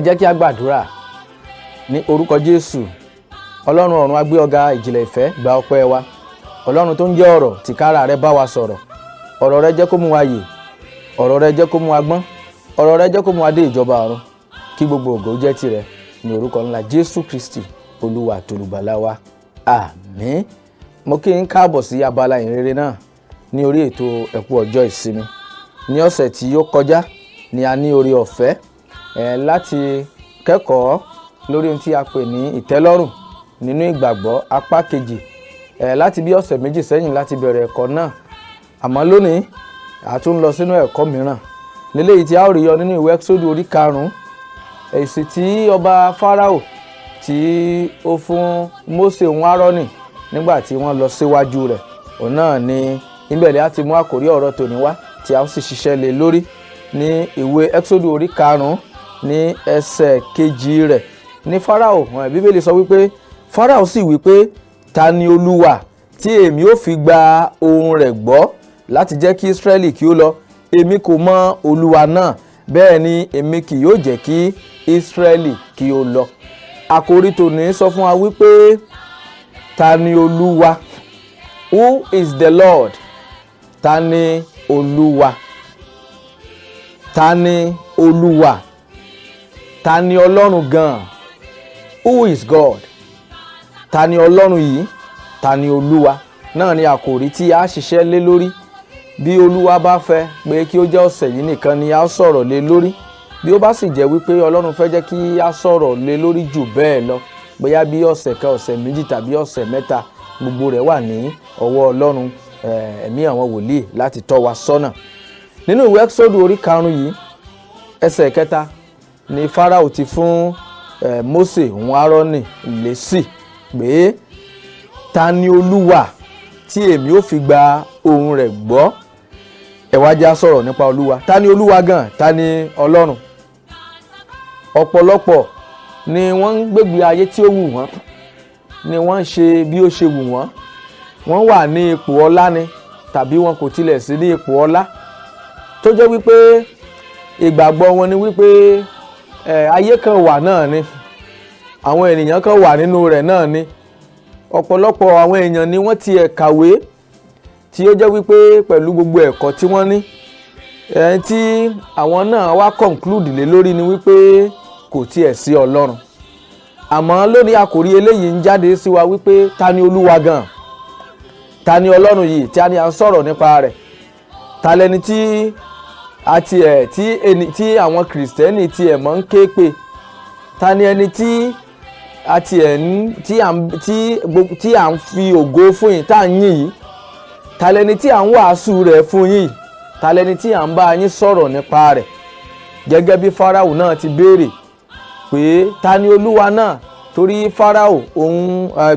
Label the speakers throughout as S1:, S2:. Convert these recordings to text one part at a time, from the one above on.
S1: jẹ́ kí a gbàdúrà. Ní orúkọ Jésù, Ọlọ́run ọ̀run, a gbé ọ̀gá ìjìnlẹ̀ ìfẹ́, gba ọpẹ́ wa. Ọlọ́run tó ń jẹ́ ọ̀rọ̀, tìkára rẹ bá wa sọ̀rọ̀. Ọ̀rọ̀ rẹ jẹ́ kó mú wa yè, ọ̀rọ̀ rẹ jẹ́ kó mú wa gbọ́n, ọ̀rọ̀ rẹ jẹ́ kó mú wa dé ìjọba ọ̀run. Kí gbogbo ògo jẹ́ tirẹ̀ ní orúkọ ńlá Jésù Kristi, Olúwa àti Olùgbàlà wa. Àmín. Mo kí yín káàbọ̀ sí abala ìrere náà ní orí ètò ẹ̀kú ọjọ́ ìsinmi. Ní ọ̀sẹ̀ tí ó kọjá ni a ní oore ọ̀fẹ́ láti kẹ́kọ̀ọ́ lórí ohun tí a pè ní ìtẹ́lọ́rùn nínú ìgbàgbọ́ apá kejì láti bí ọ̀sẹ̀ méjì sẹ́yìn láti bẹ̀rẹ̀ ẹ̀kọ́ náà. Àmọ́ lónìí a tún lọ sínú ẹ̀kọ́ mìíràn léléyìí tí a ó rí yọ nínú ìwé Ẹ́kísódù orí 5, èsì tí ọba Fáráò tí ó fún Mósè òun Áárónì nígbà tí wọ́n lọ síwájú rẹ̀. Òun náà ni ìbẹ̀lẹ̀ á ti mú àkórí ọ̀rọ̀ tòní wá tí a ó sì ṣiṣẹ́ lé lórí ní ìwé Ẹ́kísódù orí 5 ní ẹsẹ̀ kejì rẹ̀. Ní Fáráò, Bíbélì sọ wípé Fáráò sì wípé, ta ni Olúwa tí èmi ó fi gba ohùn rẹ̀ gbọ́ láti jẹ́ kí Ísírẹ́lì kí ó lọ? Èmi kò mọ Olúwa náà, bẹ́ẹ̀ ni èmi kì yóò jẹ́ kí Ísírẹ́lì kí ó lọ. Àkórí tòní sọ fún wa wípé ta ni Olúwa? Who is the Lord? Ta ni Olúwa? Ta ni Olúwa? Ta ni Ọlọ́run gan? Who is God? Ta ni Ọlọ́run yìí? Ta ni Olúwa? Náà ni àkòrí tí a ṣiṣẹ́ lé lórí. Bí Olúwa bá fẹ́ pé kí ó jẹ́ ọ̀sẹ̀ yìí nìkan ni a sọ̀rọ̀ lé lórí. Bí ó bá sì jẹ́ wípé Ọlọ́run fẹ́ jẹ́ kí a sọ̀rọ̀ lé lórí jù bẹ́ẹ̀ lọ, bóyá bí ọ̀sẹ̀ kan, ọ̀sẹ̀ méjì tàbí ọ̀sẹ̀ mẹ́ta, gbogbo rẹ̀ wà ní ọwọ́ Ọlọ́run ẹ̀mí àwọn wòlíì láti tọ́ wa sọ́nà. Nínú ìwé Ẹ́kísódù orí 5 yìí, ẹsẹ̀ 3 ni Fáráò ti fún Mósè òun Áárónì lésì pé ta ni Olúwa tí èmi ó fi gba ohùn rẹ̀ gbọ́? Ẹ wá já sọ̀rọ̀ nípa Olúwa. Ta ni Olúwa gan? Ta ni Ọlọ́run? Ọ̀pọ̀lọpọ̀ ni wọ́n ń gbégbé ayé tí ó wù wọ́n, ni wọ́n ń ṣe bí ó ṣe wù wọ́n. Wọ́n wà ní ipò ọlá ni tàbí wọn kò tilẹ̀ sí ní ipò ọlá, tó jẹ́ wípé ìgbàgbọ́ wọn ni wípé ayé kan wà náà ni, àwọn ènìyàn kan wà nínú rẹ̀ náà ni. Ọ̀pọ̀lọpọ̀ àwọn èèyàn ni wọ́n ti kàwé tí ó jẹ́ wípé pẹ̀lú gbogbo ẹ̀kọ́ tí wọ́n ní, tí àwọn náà wá conclude lé lórí ni wípé kò tiẹ̀ sí Ọlọ́run. Àmọ́ lónìí àkòrí eléyìí ń jáde sí wa wípé ta ni Olúwa gan? Ta ni Ọlọ́run yìí tí a ní à ń sọ̀rọ̀ nípa rẹ̀? Ta lẹni tí tí àwọn Kìrìsìtẹ́nì tí ẹ̀ mọ́ ń ké pè? Ta ni ẹni tí à ń fi ògo fún yín, tá à ń yìn yìí? Ta lẹni tí à ń wàásù rẹ̀ fún yín? Ta lẹni tí à ń bá yín sọ̀rọ̀ nípa rẹ̀? Gẹ́gẹ́ bí Fáráò náà ti béèrè pé ta ni Olúwa náà, torí Fáráò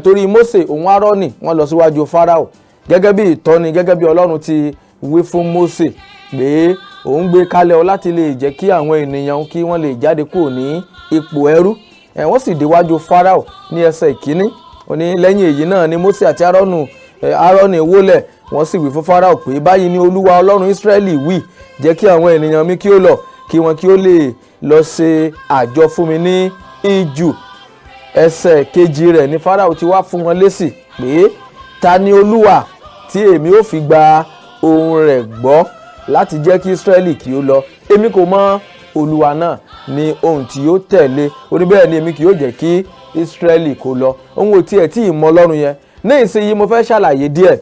S1: torí Mósè òun Áárónì wọ́n lọ síwájú Fáráò gẹ́gẹ́ bí ìtọ́ni, gẹ́gẹ́ bí Ọlọ́run ti wí fún Mósè pé òun gbé kalẹ̀ ọ láti lè jẹ́ kí àwọn ènìyàn kí wọ́n lè jáde kúrò ní ipò ẹrú. Wọ́n sì déwájú Fáráò ní ẹsẹ̀ 1. Ó ní lẹ́yìn èyí náà ni Mósè àti Áárónì wólẹ̀, wọ́n sì wí fún Fáráò pé báyìí ni Olúwa Ọlọ́run Ísírẹ́lì wí, jẹ́ kí àwọn ènìyàn mi kí ó lọ, kí wọn kí ó lè lọ ṣe àjọ fún mi ní ijù. Ẹsẹ̀ 2 rẹ̀ ni Fáráò ti wá fún wọn lésì pé ta ni Olúwa tí èmi ó fi gba ohùn rẹ̀ gbọ́ láti jẹ́ kí Ísírẹ́lì kí ó lọ? Èmi kò mọ Olúwa náà ni ohun tí yóò tẹ̀lé. Ó ní bẹ́ẹ̀ ni èmi kì yóò jẹ́ kí Ísírẹ́lì kó lọ. Òun ò tiẹ̀ tí ì mọ Ọlọ́run yẹn. Ní ìsinyìí mo fẹ́ ṣàlàyé díẹ̀.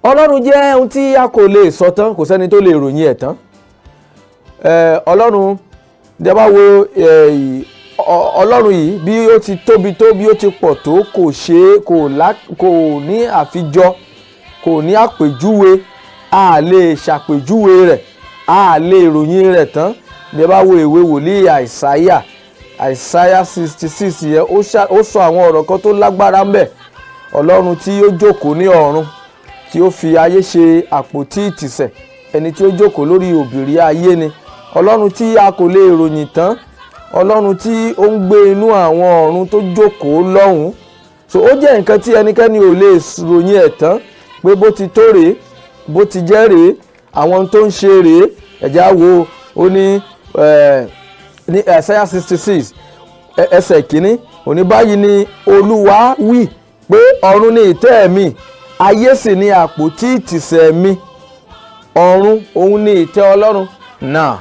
S1: Ọlọ́run jẹ́ ohun tí a kò lè sọ tán, kò sẹ́ni tó lè ròyìn ẹ̀ tán. Ọlọ́run, jẹ́ bá wo Ọlọ́run yìí bí ó ti tóbi tó, bí ó ti pọ̀ tó, kò ní àfijọ, kò ní àpèjúwe. A lè ṣàpèjúwe rẹ̀, a lè ròyìn rẹ̀ tán. Jẹ́ bá wo ìwé wòlíì Àìsáyà 66 yẹn, ó sọ àwọn ọ̀rọ̀ kan tó lágbára ńbẹ̀. Ọlọ́run tí ó jókòó ní ọ̀run, tí ó fi ayé ṣe àpótí ìtìsẹ̀, ẹni tí ó jókòó lórí òbìrí ayé ni. Ọlọ́run tí a kò lè ròyìn tán, Ọlọ́run tí ó ń gbé inú àwọn ọ̀run tó jókòó lọ́hùn. So ó jẹ́ nǹkan tí ẹnikẹ́ni ò lè ròyìn ẹ̀ tán pé bó ti tó rèé, bó ti jẹ́ rèé, àwọn tó ń ṣe rèé. Ẹ̀já wo, ó ní ní Isaiah 66 ẹsẹ̀ kìíní òní báyìí ni Olúwa wí pé ọ̀run ni ìtẹ́ mi ayé sì ni àpótí ìtìsẹ̀ mi. Ọ̀run òun ni ìtẹ́ Ọlọ́run. Now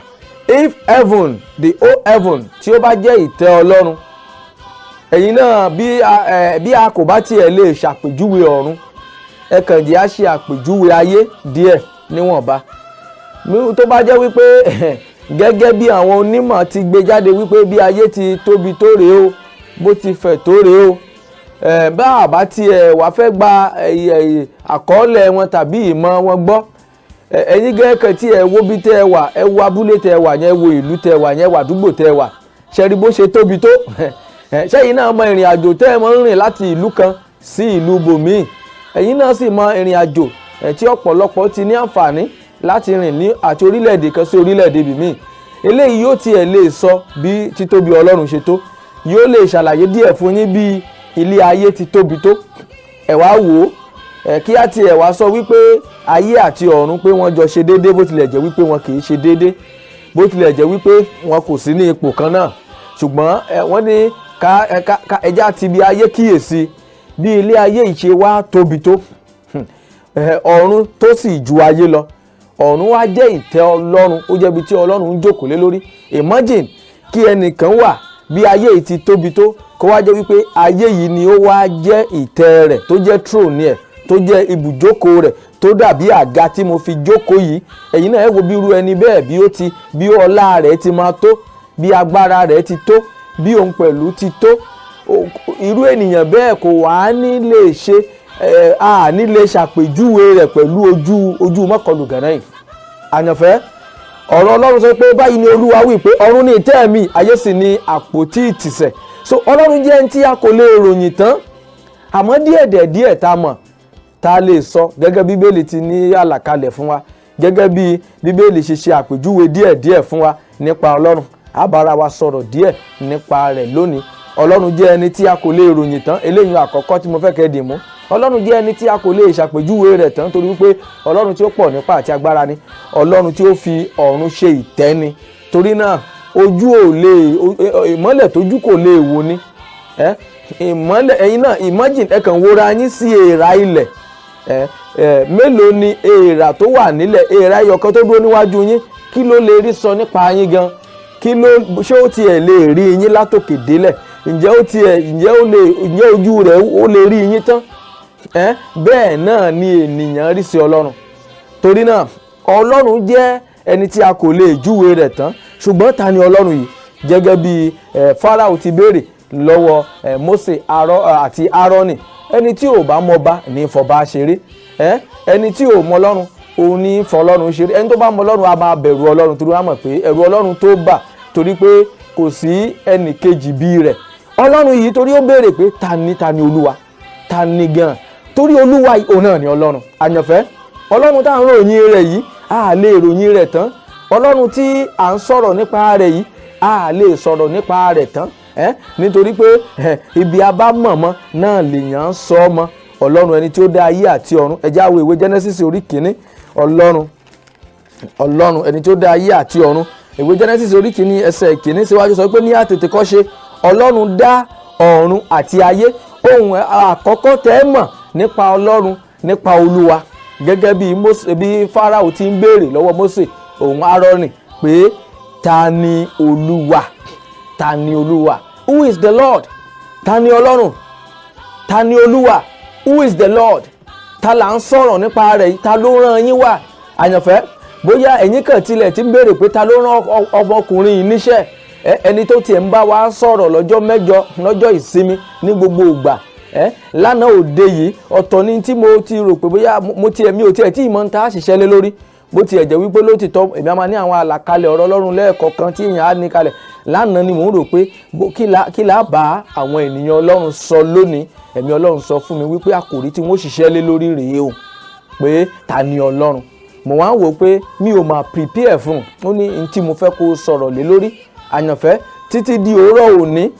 S1: if heaven, the whole heaven tí ó bá jẹ́ ìtẹ́ Ọlọ́run, ẹ̀yin náà bí a kò bá tiẹ̀ lè ṣàpèjúwe ọ̀run, ẹ kàn jẹ́ á ṣe àpèjúwe ayé díẹ̀ níwọ̀nba. Tó bá jẹ́ wípé gẹ́gẹ́ bí àwọn onímọ̀ ti gbé jáde wípé bí ayé ti tóbi tó rèé o, bó ti fẹ̀ tó rèé o, bá àbá tiẹ̀ wá fẹ́ gba àkọọ́lẹ̀ wọn tàbí ìmọ̀ wọn gbọ́, ẹ̀yin gẹ́gẹ́ tí ẹ wo bí tẹ́ ẹ wà, ẹ wo abúlé tẹ́ ẹ wà yẹn, wo ìlú tẹ́ ẹ wà yẹn, wà àdúgbò tẹ́ ẹ wà, ṣẹ́rí bó ṣe tóbi tó. Ṣẹ́yìn náà mọ ìrìn àjò tẹ́ ẹ mọ ń rìn láti ìlú kan sí ìlú bòmíì. Ẹ̀yin náà sì mọ ìrìn àjò tí ọ̀pọ̀lọpọ̀ ti ní àǹfààní láti rìn ní àti orílẹ̀-èdè kan sí orílẹ̀-èdè bìmíì. Eléyìí yóò tiẹ̀ lè sọ bí títóbi Ọlọ́run ṣe tó, yóò lè ṣàlàyé díẹ̀ fún yín bí ilé ayé ti tóbi tó. Ẹ wá wò ó, kí á tiẹ̀ wá sọ wípé ayé àti ọ̀run pé wọ́n jọ ṣe déédé, bó tilẹ̀ jẹ́ wípé wọn kì í ṣe déédé, bó tilẹ̀ jẹ́ wípé wọn kò sí ní ipò kan náà, ṣùgbọ́n wọ́n ní ẹja ti bí ayé kíyèsí bí ilé ayé ìṣe wá tóbi tó, ọ̀run tó sì ju ayé lọ. Ọ̀run wá jẹ́ ìtẹ́ Ọlọ́run, ó jẹ́ ibi tí Ọlọ́run ń jókòó lé lórí. Imagine kí ẹnìkan wà bí ayé yìí ti tóbi tó, kó wá jẹ́ wípé ayé yìí ni ó wá jẹ́ ìtẹ́ rẹ̀, tó jẹ́ throne ẹ̀, tó jẹ́ ibùjókòó rẹ̀, tó dàbí àga tí mo fi jókòó yìí. Ẹ̀yin náà ẹ wo bí irú ẹni bẹ́ẹ̀ bí ọlá rẹ̀ ti máa tó, bí agbára rẹ̀ ti tó, bí òun pẹ̀lú ti tó. Irú ènìyàn bẹ́ẹ̀ kò wá ní lè ṣe ní lè ṣàpèjúwe rẹ̀ pẹ̀lú ojú mọ́kànlù gànà yìí. Àyànfẹ́, ọ̀rọ̀ Ọlọ́run sọ pé báyìí ni Olúwa wí pé ọ̀run ni ìtẹ́ mi ayé sì ni àpótí ìtìsẹ̀. So Ọlọ́run jẹ́ ẹni tí a kò lè ròyìn tán, àmọ́ díẹ̀ tá a mọ̀ tá a lè sọ gẹ́gẹ́ Bíbélì ti ní àlàkalẹ̀ fún wa, gẹ́gẹ́ bí Bíbélì ṣe ṣe àpèjúwe díẹ̀ fún wa nípa Ọlọ́run. A bára wa sọ̀rọ̀ díẹ̀ nípa rẹ̀ lónìí. Ọlọ́run jẹ́ ẹni tí a kò lè ròyìn tán, eléyìí àkọ́kọ́ tí mo fẹ́ kẹ́ dì mú. Ọlọ́run jẹ́ ẹni tí a kò lè ṣàpèjúwe rẹ̀ tán, torí wípé Ọlọ́run tí ó pọ̀ nípa àti agbára ni, Ọlọ́run tí ó fi ọ̀run ṣe ìtẹ́ ni. Torí náà ìmọ́lẹ̀ tójú kò lè wò ni. Ìmọ́lẹ̀, ẹ̀yin náà imagine ẹ kàn wòra yín sí èèrà ilẹ̀. Mélòó ni èèrà tó wà nílẹ̀, èèrà ẹyọkan tó dúró níwájú yín, kí ló lè rí sọ nípa yín gan? Ṣé ó tiẹ̀ lè rí yín látòkè délẹ̀? Ǹjẹ́ ojú rẹ̀ ó lè rí yín tán? Bẹ́ẹ̀ náà ni ènìyàn rí sí Ọlọ́run. Torí náà Ọlọ́run jẹ́ ẹni tí a kò lè júwe rẹ̀ tán. Ṣùgbọ́n ta ni Ọlọ́run yìí? Gẹ́gẹ́ bí Fáráò ti béèrè lọ́wọ́ Mósè àti Árónì, ẹni tí ò bá mọba ní fọba ṣeré, ẹni tí ò mọ Ọlọ́run òun ní fọlọ́run ṣeré. Ẹni tó bá mọ Ọlọ́run a máa bẹ̀rù Ọlọ́run, torí wọ́n mọ̀ pé ẹ̀rù Ọlọ́run tó bà, torí pé kò sí ẹnì kejì bí rẹ̀. Ọlọ́run yìí torí ó béèrè pé ta ni Olúwa, ta ni gan? Torí Olúwa òun náà ni Ọlọ́run. Àyànfẹ́, Ọlọ́run tá à ń ròyìn rẹ̀ yìí a lè ròyìn rẹ̀ tán. Ọlọ́run tí à ń sọ̀rọ̀ nípa rẹ̀ yìí a lè sọ̀rọ̀ nípa rẹ̀ tán, nítorí pé ibi abámọ̀mọ́ náà lèèyàn sọ ọmọ. Ọlọ́run ẹni tí ó dá ayé àti ọ̀run. Ẹ já wo ìwé Genesis orí kìíní. Ọlọ́run ẹni tí ó dá ayé àti ọ̀run. Ìwé Genesis orí kìíní ẹsẹ̀ kìíní síwájú sọ pé ní àtètèkọ́ṣe Ọlọ́run dá ọ̀run àti ayé. Ohun àkọ́kọ́ tẹ́ mọ̀ nípa Ọlọ́run, nípa Olúwa, gẹ́gẹ́ bí Fáráò ti ń béèrè lọ́wọ́ Mósè òun Árónì pé ta ni Olúwa? Ta ni Olúwa? Who is the Lord? Ta ni Ọlọ́run? Ta ni Olúwa? Who is the Lord? Ta là ń sọ̀rọ̀ nípa rẹ̀? Ta ló rán yín wá? Àyànfẹ́, bóyá ẹ̀yin kan tilẹ̀ ti ń béèrè pé ta ló rán ọmọkùnrin yìí níṣẹ́, ẹni tó tiẹ̀ ń bá wa sọ̀rọ̀ lọ́jọ́ mẹ́jọ lọ́jọ́ ìsinmi ní gbogbo ìgbà, lánàá òde yìí ọ̀tọ̀ ni tí mo ti rò pé bóyá mi ò tiẹ̀ tí ìmọ̀ ń ta àṣìṣẹ́ lé lórí, bó tiẹ̀ jẹ́ wípé lótìtọ́ èmi a máa ní àwọn àlàkalẹ̀ ọ̀rọ̀ Ọlọ́run lẹ́ẹ̀kọ̀ọ̀kan tí èèyàn á ní kalẹ̀. Lánàá ni mò ń rò pé kí là bá àwọn ènìyàn Ọlọ́run sọ lónìí. Ẹ̀mí Ọlọ́run sọ fún mi wípé àkòrí tí wọ́n ṣiṣẹ́ lé lórí rèé o, pé ta ni Ọlọ́run. Mo wá ń wò pé mi ò máa prepare fún un. Ó ní n tí mo fẹ́ kó sọ̀rọ̀ lé lórí. Àyànfẹ́, títí di òórọ̀ òní,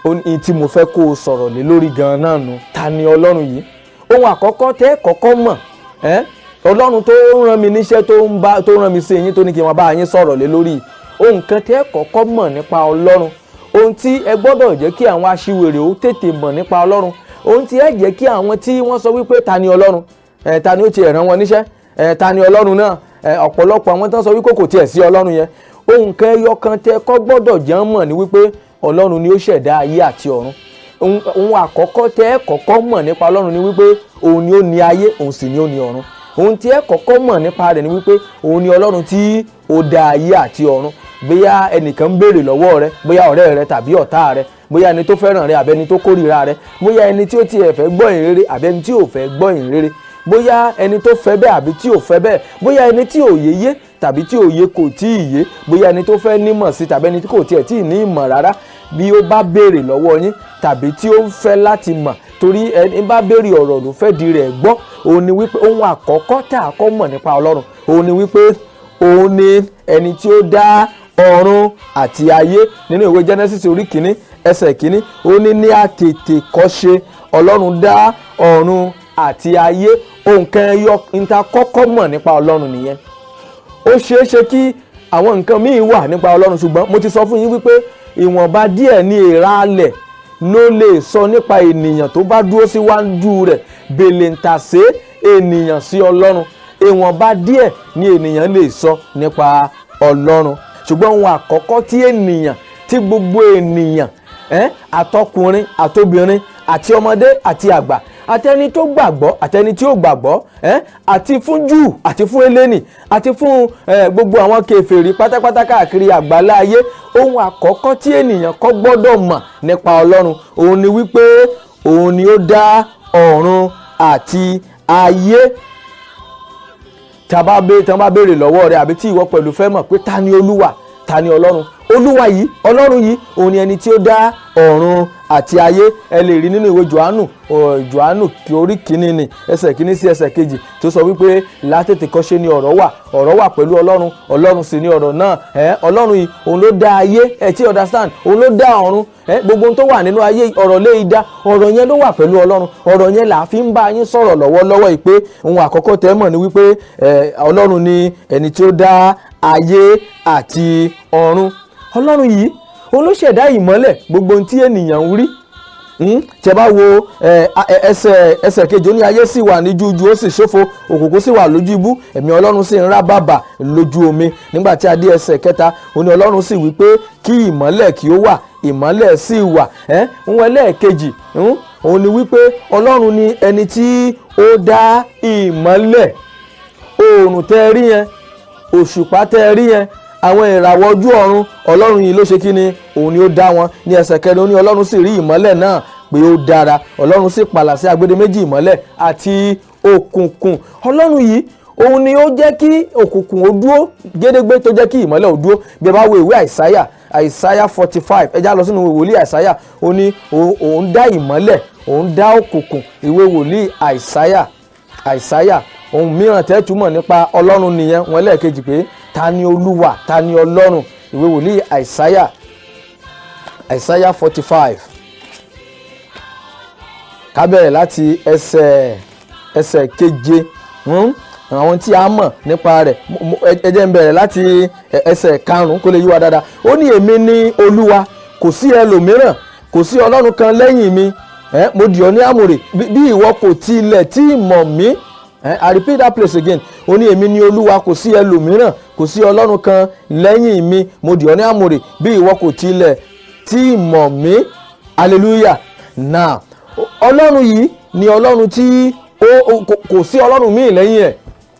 S1: n tí mo fẹ́ kó sọ̀rọ̀ lé lórí gan-an náà nù. Ta ni Ọlọ́run yìí? Ohun àkọ́kọ́ tẹ́ kọ́kọ́ mọ̀, Ọlọ́run tó rán mi níṣẹ́ tó rán mi sí yín, tó ní kí n máa bá yín sọ̀rọ̀ lé lórí. ohun kan tẹ́ kọ́kọ́ mọ̀ nípa Ọlọ́run, ohun tí ẹ gbọ́dọ̀ jẹ́ kí àwọn aṣiwèrè ó tètè mọ̀ nípa Ọlọ́run, ohun tí ẹ jẹ́ kí àwọn tí wọ́n sọ wípé ta ni Ọlọ́run, ta ni ó ti rán wọn níṣẹ́, ta ni Ọlọ́run náà, ọ̀pọ̀lọpọ̀ àwọn tó ń sọ wípé kò tiẹ̀ sí Ọlọ́run yẹn, ohun kan ẹyọ kan tẹ́ kọ́ gbọ́dọ̀ jẹ́ mọ̀ ní wípé Ọlọ́run ni ó ṣẹ̀dá ayé àti ọ̀run. Ohun àkọ́kọ́ tẹ́ kọ́kọ́ mọ̀ nípa Ọlọ́run ni wípé òun ni ó ní ayé, òun sì ni ó ní ọ̀run. Ohun tí ẹ kọ́kọ́ mọ̀ nípa rẹ̀ ni wípé òun ni Ọlọ́run tí ó dá ayé àti ọ̀run. Bóyá ẹnìkan ń béèrè lọ́wọ́ rẹ, bóyá ọ̀rẹ́ rẹ tàbí ọ̀tá rẹ, bóyá ẹni tó fẹ́ràn rẹ àbẹ́ni tó kórìíra rẹ, bóyá ẹni tí ó tiẹ̀ fẹ́ gbọ́ ìhìnrere àbẹ́ni tí ò fẹ́ gbọ́ ìhìnrere, bóyá ẹni tó fẹ́ bẹ́ẹ̀ àbí tí ò fẹ́ bẹ́ẹ̀, bóyá ẹni tí òye yé tàbí tí òye kò tí ì yé, bóyá ẹni tó fẹ́ nímọ̀ sí tàbí ẹni tí kò tiẹ̀ tí ì ní ìmọ̀ rárá, bí ó bá béèrè lọ́wọ́ yín tàbí tí ó fẹ́ láti mọ̀, torí ẹni bá béèrè ọ̀rọ̀ ló fẹ́ di rẹ̀ gbọ́, òun ni wípé ohun àkọ́kọ́ tá a kọ́ mọ̀ nípa Ọlọ́run, òun ni wípé òun ni ẹni tí ó dá ọ̀run àti ayé. Nínú ìwé Genesis orí kìíní ẹsẹ̀ kìíní, ó ní àtètèkọ́ṣe Ọlọ́run dá ọ̀run àti ayé. Ohun kan ẹyọ níta kọ́kọ́ mọ̀ nípa Ọlọ́run nìyẹn. Ó ṣeé ṣe kí àwọn nǹkan míì wà nípa Ọlọ́run, ṣùgbọ́n mo ti sọ fún yín wípé ìwọ̀nba díẹ̀ ní ìràlẹ̀ ló lè sọ nípa ènìyàn tó bá dúró síwájú rẹ̀, bèlèǹtàṣé ènìyàn sí Ọlọ́run. Ìwọ̀nba díẹ̀ ní ènìyàn lè sọ nípa Ọlọ́run, ṣùgbọ́n ohun àkọ́kọ́ tí ènìyàn, tí gbogbo ènìyàn, àtọkùnrin àtobìnrin àti ọmọdé àti àgbà, àtẹni tó gbàgbọ́ àtẹni tí ò gbàgbọ́, àti fún Júù àti fún Hélénì àti fún gbogbo àwọn kèfèrí pátápátá káàkiri àgbálá ayé, ohun àkọ́kọ́ tí ènìyàn kọ́ gbọ́dọ̀ mọ̀ nípa Ọlọ́run òun ni wípé òun ni ó dá ọ̀run àti ayé. Tí wọ́n bá béèrè lọ́wọ́ rẹ àbí tí ìwọ pẹ̀lú fẹ́ mọ̀ pé ta ni Olúwa, ta ni Ọlọ́run, Olúwa yìí, Ọlọ́run yìí, òun ni ẹni tí ó dá ọ̀run àti ayé. Ẹ lè rí nínú ìwé Jòhánù orí kìíní ni ẹsẹ̀ kìíní sí ẹsẹ̀ kejì tó sọ wípé látètèkọ́ṣe ni ọ̀rọ̀ wà pẹ̀lú Ọlọ́run, Ọlọ́run sì ni ọ̀rọ̀ náà. Ọlọ́run yìí òun ló dá ayé, ẹ ti understand, òun ló dá ọ̀run. Gbogbo ohun tó wà nínú ayé ọ̀rọ̀ lè dá, ọ̀rọ̀ yẹn ló wà pẹ̀lú Ọlọ́run. Ọ̀rọ̀ yẹn là á fi ń bá yín sọ̀rọ̀ lọ́wọ́lọ́wọ́ yìí pé ohun àkọ́kọ́ tẹ́ mọ̀ ni wípé Ọlọ́run ni ẹni tí ó dá ayé àti ọ̀run. Ọlọ́run yìí òun ló ṣẹ̀dá ìmọ́lẹ̀, gbogbo ohun tí ènìyàn ń rí. Tẹ́ bá wo ẹsẹ̀ kejì, ó ní ayé sì wà ní jújù ó sì ṣófo, òkùnkùn sì wà lójú ibú, ẹ̀mí Ọlọ́run sì ń rá bàbà lójú omi. Nígbà tí a dé ẹsẹ̀ kẹta, ó ní Ọlọ́run sì wí pé kí ìmọ́lẹ̀ kí ó wà, ìmọ́lẹ̀ sì wà. Ohun ẹlẹ́ẹ̀kejì òun ni wípé Ọlọ́run ni ẹni tí ó dá ìmọ́lẹ̀. Oòrùn tẹ́ rí yẹn, òṣùpá tẹ́ rí yẹn, àwọn ìràwọ̀ ojú ọ̀run, Ọlọ́run yìí ló ṣe kí ni, òun ni ó dá wọn. Ní ẹsẹ̀ kẹrin ó ní Ọlọ́run sì rí ìmọ́lẹ̀ náà pé ó dára, Ọlọ́run sì pààlà sí agbede méjì ìmọ́lẹ̀ àti òkùnkùn. Ọlọ́run yìí òun ni ó jẹ́ kí òkùnkùn ó dúró gédégbé, tó jẹ́ kí ìmọ́lẹ̀ ó dúró. Bí ẹ bá wo ìwé Àìsáyà 45, ẹ já lọ sínú wòlíì Àìsáyà, ó ní òun dá ìmọ́lẹ̀, òun dá òkùnkùn. Ìwé wòlíì Àìsáyà ohun mìíràn tẹ́ túmọ̀ nípa Ọlọ́run nìyẹn. Wọ́n lẹ́ẹ̀kejì pé ta ni Olúwa, ta ni Ọlọ́run. Ìwé wòlíì Àìsáyà 45, ká bẹ̀rẹ̀ láti ẹsẹ̀ keje. Àwọn tí a mọ̀ nípa rẹ̀, ẹ jẹ́ n bẹ̀rẹ̀ láti ẹsẹ̀ karùn-ún kó lè yí wa dáadáa. Ó ní èmi ni Olúwa, kò sí ẹlòmíràn, kò sí Ọlọ́run kan lẹ́yìn mi. Mo dì ọ́ ní àmùrè bí ìwọ kò tilẹ̀ tí mọ̀ mí. I repeat that place again. Ó ní èmi ni Olúwa, kò sí ẹlòmíràn, kò sí Ọlọ́run kan lẹ́yìn mi. Mo dì ọ́ ní àmùrè bí ìwọ kò tilẹ̀ tí mọ̀ mí. Hallelujah. Now, Ọlọ́run yìí ni Ọlọ́run tí kò sí Ọlọ́run míì lẹ́yìn ẹ̀.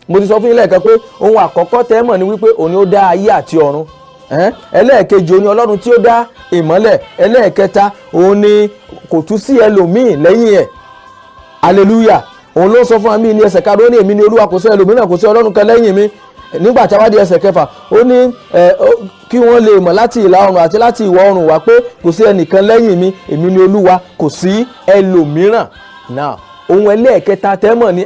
S1: Mo ti sọ fún yín lẹ́ẹ̀kan pé ohun àkọ́kọ́ tẹ́ mọ̀ ni wípé òun ni ó dá ayé àti ọ̀run. Ẹlẹ́ẹ̀kejì òun ni Ọlọ́run tí ó dá ìmọ́lẹ̀. Ẹlẹ́ẹ̀kẹta òun ni kò tún sí ẹlòmíì lẹ́yìn ẹ̀. Hallelujah. Òun ló sọ fún mi ní ẹsẹ̀ karùn-ún, ó ní èmi ni Olúwa, kò sí ẹlòmíràn, kò sí Ọlọ́run kan lẹ́yìn mi. Nígbà tí a wá di ẹsẹ̀ kẹfà, ó ní kí wọ́n lè mọ̀ láti ìlà oòrùn àti láti ìwọ̀ oòrùn wá pé kò sí ẹnìkan lẹ́yìn mi, èmi ni Olúwa, kò sí ẹlòmíràn. Now, ohun ẹlẹ́ẹ̀kẹta tẹ́mọ̀ ní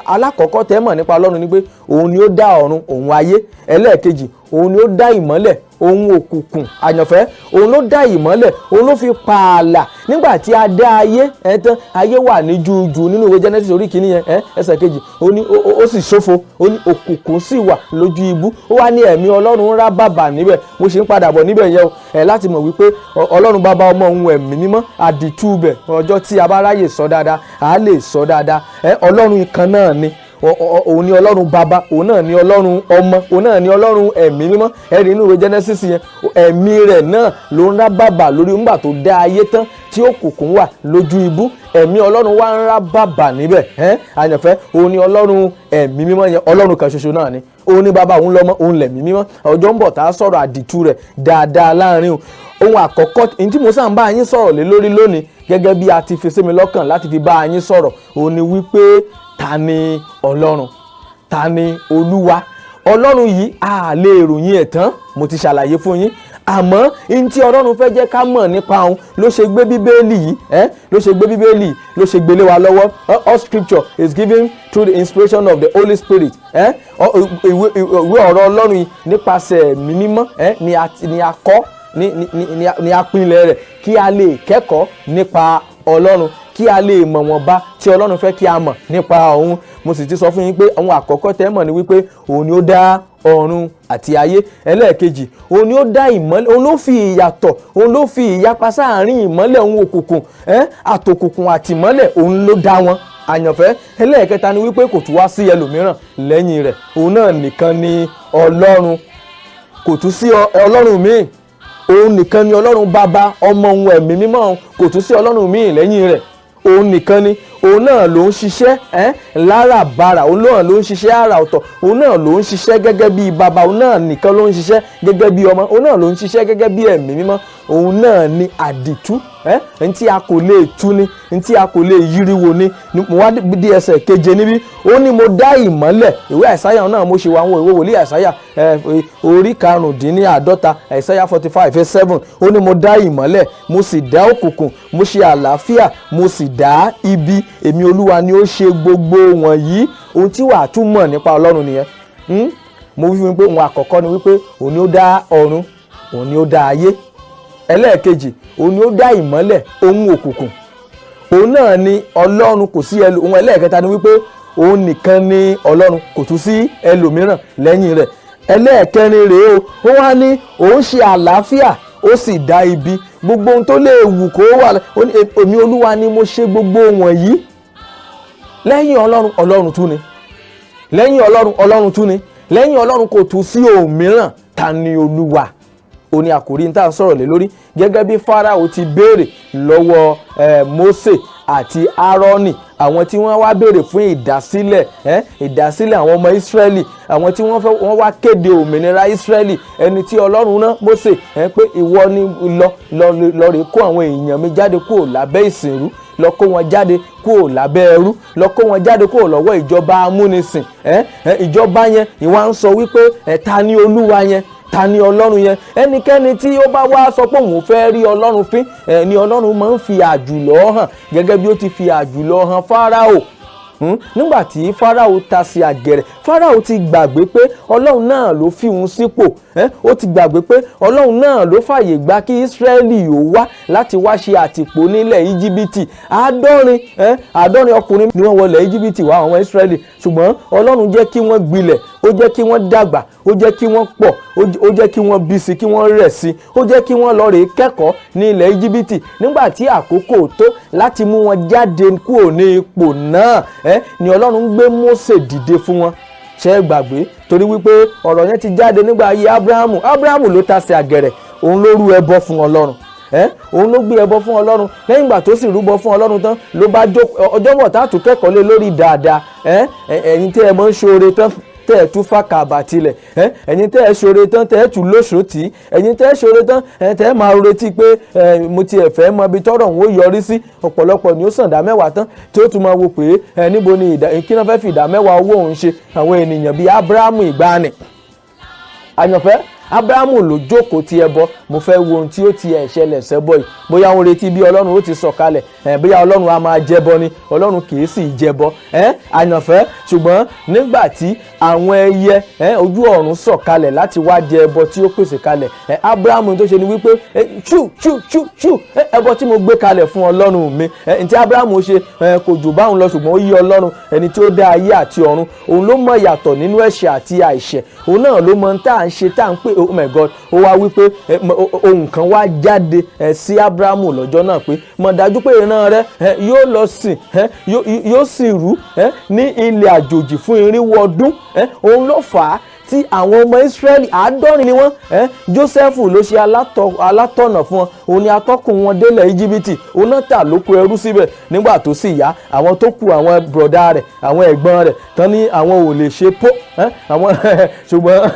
S1: alákọ̀ọ́kọ́ tẹ́mọ̀ nípa Ọlọ́run ni pé òun ni ó dá ọ̀run, òun ayé. Ẹlẹ́ẹ̀kejì òun ni ó dá ìmọ́lẹ̀ òun òkùnkùn àyànfẹ́, òun ló dá ìmọ́lẹ̀, òun ló fi pààlà nígbà tí a dá ayé tán ayé wà ní jújù nínú ìwé Genesis orí kìíní yẹn ẹsẹ̀ kejì ó ní ó sì ṣófo, ó ní òkùnkùn sì wà lójú ibú, ó wá ní ẹ̀mí Ọlọ́run ń rá bàbà níbẹ̀. Mo ṣe ń padà bọ̀ níbẹ̀ yẹn o láti mọ̀ wípé Ọlọ́run bàbá ọmọ òun ẹ̀mí mímọ́ àdìtú bẹ̀ ọjọ́ tí a bá ráyè sọ dáadáa à lè sọ dáadáa. Ọlọ́run ìkan náà ni òun ni Ọlọ́run bàbá, òun náà ni Ọlọ́run ọmọ, òun náà ni Ọlọ́run ẹ̀mí mímọ́. Ẹ̀rí inú ìwé Genesis yẹn ẹ̀mí rẹ̀ náà ló ń rá bàbà lórí nígbà tó dá ayé tán tí òkùnkùn wà lójú ibú, ẹ̀mí Ọlọ́run wá ń rá bàbà níbẹ̀. Àyànfẹ́ òun ni Ọlọ́run ẹ̀mí mímọ́ yẹn, Ọlọ́run kan ṣoṣo náà ni, òun ni bàbá, òun lọ́mọ, òun lẹ̀mí mímọ́. Ọjọ́ ń bọ̀ tá a sọ̀rọ̀ àdìtú rẹ̀ dáadáa láàrin ohun àkọ́kọ́ ní tí mo sáà ń bá yín sọ̀rọ̀ lé lórí lónìí gẹ́gẹ́ bí a ti fi sí mi lọ́kàn láti fi bá yín sọ̀rọ̀ òun ni wípé ta ni Ọlọ́run, ta ni Olúwa. Ọlọ́run yìí a lè ròyìn ẹ̀ tán, mo ti ṣàlàyé fún yín, àmọ́ ní tí Ọlọ́run fẹ́ jẹ́ ká mọ̀ nípa òun ló ṣe gbé Bíbélì yìí ló ṣe gbé Bíbélì yìí ló ṣe gbélé wa lọ́wọ́. All scripture is given through the inspiration of the Holy Spirit. Ìwé ọ̀rọ̀ Ọlọ́run yìí nípasẹ̀ ẹ̀mí mímọ́ ni a kọ́ ni a pinlẹ̀ rẹ̀ kí a lè kẹ́kọ̀ọ́ nípa Ọlọ́run, kí a lè mọ̀ wọ́n bá tí Ọlọ́run fẹ́ kí a mọ̀ nípa òun. Mo sì ti sọ fún yín pé àwọn àkọ́kọ́ tẹ́ mọ̀ ni wípé òun ni ó dá ọ̀run àti ayé. Ẹlẹ́ẹ̀kejì òun ni ó dá ìmọ́lẹ̀, òun ló fi ìyàtọ̀, òun ló fi ìyapa sáàárín ìmọ́lẹ̀ òun òkùnkùn àtòkùnkùn àti ìmọ́lẹ̀ òun ló dá wọn. Àyànfẹ́ ẹlẹ́ẹ̀kẹta ni wípé kò tún wá sí ẹlòmíràn lẹ́yìn rẹ̀, òun náà nìkan ni Ọlọ́run, kò tún sí Ọlọ́run míì, òun nìkan ni Ọlọ́run bàbá ọmọ òun ẹ̀mí mímọ́, kò tún sí Ọlọ́run míì lẹ́yìn rẹ̀, òun nìkan ni. Òun náà ló ń ṣiṣẹ́ láràbarà, òun náà ló ń ṣiṣẹ́ àrà ọ̀tọ̀, òun náà ló ń ṣiṣẹ́ gẹ́gẹ́ bí bàbá, òun náà nìkan ló ń ṣiṣẹ́ gẹ́gẹ́ bí ọmọ, òun náà ló ń ṣiṣẹ́ gẹ́gẹ́ bí ẹ̀mí mímọ́. Òun náà ni àdìtú, ntí a kò lè tú ni, ntí a kò lè yíriwo ni. Mo wá di ẹsẹ̀ keje níbí, ó ní mo dá ìmọ́lẹ̀. Ìwé Àìsáyà náà mo ṣe wá àwọn ìwé wòlíì Àìsáyà orí 45 Àìsáyà 45:7. Ó ní mo dá ìmọ́lẹ̀, mo sì dá òkùnkùn, mo ṣe àlàáfíà, mo sì dá ibi. Èmi Olúwa ni ó ṣe gbogbo wọ̀nyí. Ohun tí wàá tún mọ̀ nípa Ọlọ́run nìyẹn. Mo wí fún mi pé ohun àkọ́kọ́ ni wípé òun ni ó dá ọ̀run, òun ni ó dá ayé. Ẹlẹ́ẹ̀kejì òun ni ó dá ìmọ́lẹ̀ òun òkùnkùn, òun náà ni Ọlọ́run, kò sí ohun ẹlẹ́ẹ̀kẹta ni wípé òun nìkan ni Ọlọ́run, kò tún sí ẹlòmíràn lẹ́yìn rẹ̀. Ẹlẹ́ẹ̀kẹrin rèé ó wá ní òun ṣe àlàáfíà, ó sì dá ibi. Gbogbo ohun tó lè wù kó wà, èmi Olúwa ni mo ṣe gbogbo wọ̀nyí. Lẹ́yìn Ọlọ́run, Ọlọ́run tún ni. Lẹ́yìn Ọlọ́run, Ọlọ́run tún ni. Lẹ́yìn Ọlọ́run kò tún sí òmíràn. Ta ni Olúwa? Ó ní àkòrí ní tá à ń sọ̀rọ̀ lé lórí gẹ́gẹ́ bí Fáráò ti béèrè lọ́wọ́ Mósè àti Árónì, àwọn tí wọ́n wá béèrè fún ìdásílẹ̀ àwọn ọmọ Ísírẹ́lì, àwọn tí wọ́n wá kéde òmìnira Ísírẹ́lì. Ẹni tí Ọlọ́run rán Mósè pé ìwọ ni lọ rè kó àwọn èèyàn mi jáde kúrò lábẹ́ ìsìnrú, lọ kó wọn jáde kúrò lábẹ́ ẹrú, lọ kó wọn jáde kúrò lọ́wọ́ ìjọba amúnisìn. Ìjọba yẹn ìwà ń sọ wípé ta ni Olúwa yẹn, ta ni Ọlọ́run yẹn. Ẹnikẹ́ni tí ó bá wá sọ pé òun fẹ́ rí Ọlọ́run fín ni Ọlọ́run máa ń fi àjùlọ hàn gẹ́gẹ́ bí ó ti fi àjùlọ hàn Fáráò. Nígbà tí Fáráò ta sí àgẹ̀rẹ̀, Fáráò ti gbàgbé pé Ọlọ́run náà ló fi òun sípò. Ó ti gbàgbé pé Ọlọ́run náà ló fàyè gbà kí Ísírẹ́lì ó wá láti wá ṣe àtìpó nílẹ̀ Íjíbítì. 70 ọkùnrin ni wọ́n wọlé Íjíbítì wá àwọn Ísírẹ́lì, ṣùgbọ́n Ọlọ́run jẹ́ kí wọ́n gbilẹ̀, ó jẹ́ kí wọ́n dàgbà, ó jẹ́ kí wọ́n pọ̀, ó jẹ́ kí wọ́n bí sí, kí wọ́n rẹ̀ sí, ó jẹ́ kí wọ́n lọ rèé kẹ́kọ̀ọ́ ní ilẹ̀ Íjíbítì. Nígbà tí àkókò tó láti mú wọn jáde kúrò ní ipò náà ni Ọlọ́run gbé Mósè dìde fún wọn. Ṣé gbàgbé? Torí wípé ọ̀rọ̀ yẹn ti jáde nígbà ayé Ábúráhámù ló ta sí àgẹ̀rẹ̀, òun ló rú ẹbọ fún Ọlọ́run. Òun ló gbé ẹbọ fún Ọlọ́run. Lẹ́yìn ìgbà tó sì rúbọ fún Ọlọ́run tán ló bá ọjọ́ bọ̀ tá a tún kẹ́kọ̀ọ́ lé lórí dáadáa. Ẹ̀yin tí ẹ mọ̀ ń ṣoore tán tẹ́ ẹ̀ tún fàkàbà tilẹ̀, ẹ̀yin tẹ́ ẹ̀ ṣoore tán tẹ́ ẹ̀ tún lóṣòtì, ẹ̀yin tẹ́ ẹ̀ ṣoore tán tẹ́ ẹ̀ máa retí pé mo ti ẹ̀fẹ́ mọ ibi tọ́rọ̀ òun ó yọrí sí. Ọ̀pọ̀lọpọ̀ ni ó sàn 10 tán tí ó tún máa wo pé níbo ni kí wọ́n fẹ́ fi 10 owó òun ṣe. Àwọn ènìyàn bíi Ábúráhámù ìgbàanì. Àyànfẹ́ Ábúráhámù ló jókòó ti ẹbọ. Mo fẹ́ wo ohun tí ó ti ṣẹlẹ̀ sẹ́bọ̀ yìí, bóyá òun retí bí Ọlọ́run ó ti sọ̀kalẹ̀, bóyá Ọlọ́run á máa jẹbọ ni. Ọlọ́run kì í sì jẹbọ. Àyànfẹ́ ṣùgbọ́n nígbà tí àwọn ẹyẹ ojú ọ̀run sọ̀kalẹ̀ láti wá jẹ ẹbọ tí ó pèsè kalẹ̀. Ábúráhámù tó ṣe ni wípé ṣú ẹbọ tí mo gbé kalẹ̀ fún Ọlọ́run mi. Ntí Ábúráhámù ṣe kò jù báwọn lọ, ṣùgbọ́n ó yí Ọlọ́run ẹni tí ó dá ayé àti ọ̀run. Òun ló mọ ìyàtọ̀ nínú ẹ̀ṣẹ̀ àti àìṣẹ̀. Òun náà ló mọ tá à ń ṣe tá à ń pè oh my God. Ó wá wípé ohun kan wá jáde sí Ábúráhámù lọ́jọ́ náà pé mọ̀ dájú pé ìran rẹ yóò lọ sìn yóò sì rú ní ilẹ̀ àjòjì fún irinwó ọdún. Òun ló fà á tí àwọn ọmọ Ísírẹ́lì 70 ni wọ́n. Jósẹ́fù ló ṣe alátọ̀nà fún wọn. Òun ni atọ́kùn wọn délẹ̀ Íjíbítì. Òun náà tà lóko ẹrú síbẹ̀. Nígbà tó sì yá, àwọn tó kù, àwọn bùrọ̀dá rẹ̀, àwọn ẹ̀gbọ́n rẹ̀ tán ní àwọn ò lè ṣe ṣùgbọ́n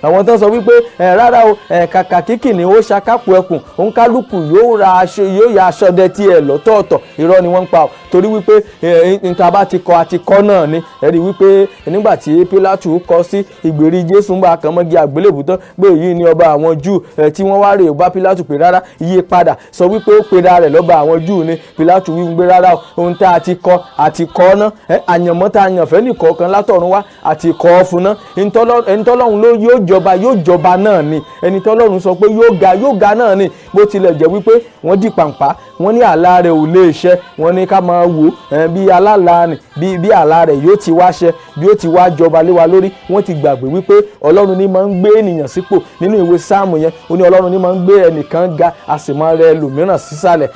S1: àwọn tán sọ wípé rárá o, kàkà kíkì ni ó ṣakápò ẹkùn, òun kálukú yóò ya aṣọ dẹ tiẹ̀ lọ́tọ̀ọ̀tọ̀. Irọ́ ni wọ́n ń pa ọ́, torí wípé níta bá ti kọ àti kọ́ náà ni. Ẹ rí wípé nígbà tí Pílátù kọ sí ìgbèrí Jésù ń bá kàn mọ́gi àgbélébùú tán pé èyí ni ọba àwọn Júù, tí wọ́n wá rè bá Pílátù pé rárá, yí padà, sọ wípé ó pera rẹ̀ lọ́ba àwọn Júù ni. Pílátù wí pé rárá, ohun tá a ti kọ́ ná, àyànmọ́ tá a yàn fẹ́ nìkọ̀ọ̀kan látọ̀run wá àti kọ́ fún ná. ẹni tọ́lọ́run ló yóò jọba náà ni. ẹni tọ́lọ́run sọ pé yóò ga náà ni. bó tilẹ̀ jẹ́ wípé wọ́n di pàǹpá, wọ́n ní àlá rẹ̀ ò lè ṣẹ, wọ́n ní ká máa wò bí alála ni, bí àlá rẹ̀ yóò ti wá ṣẹ, bí ó ti wá jọba lé wa lórí. Wọ́n ti gbàgbé wípé Ọlọ́run ní máa ń gbé ènìyàn sípò. Nínú ìwé Sáàmù yẹn ó ní Ọlọ́run ní máa ń gbé ẹnìkan ga, a sì máa rẹ ẹlòmíràn sísàlẹ̀.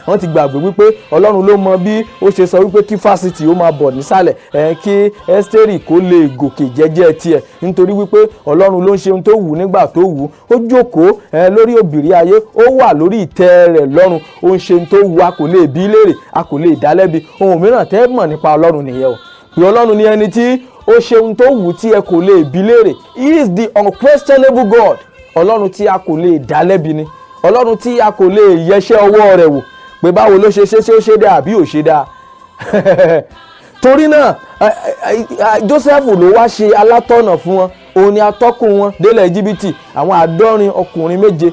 S1: Wọ́n ti gbàgbé wípé Ọlọ́run ló mọ bí ó ṣe sọ wípé kí fásitì ó máa bọ̀ nísàlẹ̀, kí Ẹ́sítérì kó lè gòkè jẹ́jẹ́ tiẹ̀, nítorí wípé Ọlọ́run ló ń ṣe ohun tó wù nígbà tó wù. Ó jókòó lórí òbìrí ayé, ó wà lórí ìtẹ́ rẹ̀ lọ́run, ó ń ṣe ohun tó wù. A kò lè bí léèrè, a kò lè dá lẹ́bi. Ohun mìíràn tẹ́ mọ̀ nípa Ọlọ́run nìyẹn o, pé Ọlọ́run ni ẹni tí ó ṣe ohun tó wù tí ẹ kò lè bí léèrè. He is the unquestionable God. Ọlọ́run tí a kò lè dá lẹ́bi ni. Ọlọ́run tí a kò lè yẹṣẹ́ ọwọ́ rẹ̀ wò pé báwo ló ṣe ṣe ó ṣe dáa àbí ò ṣe dáa. Torí náà Jósẹ́fù ló wá ṣe alátọ̀nà fún wọn. Òun ni atọ́kùn wọn délẹ̀ Íjíbítì. Àwọn 70 ọkùnrin méje,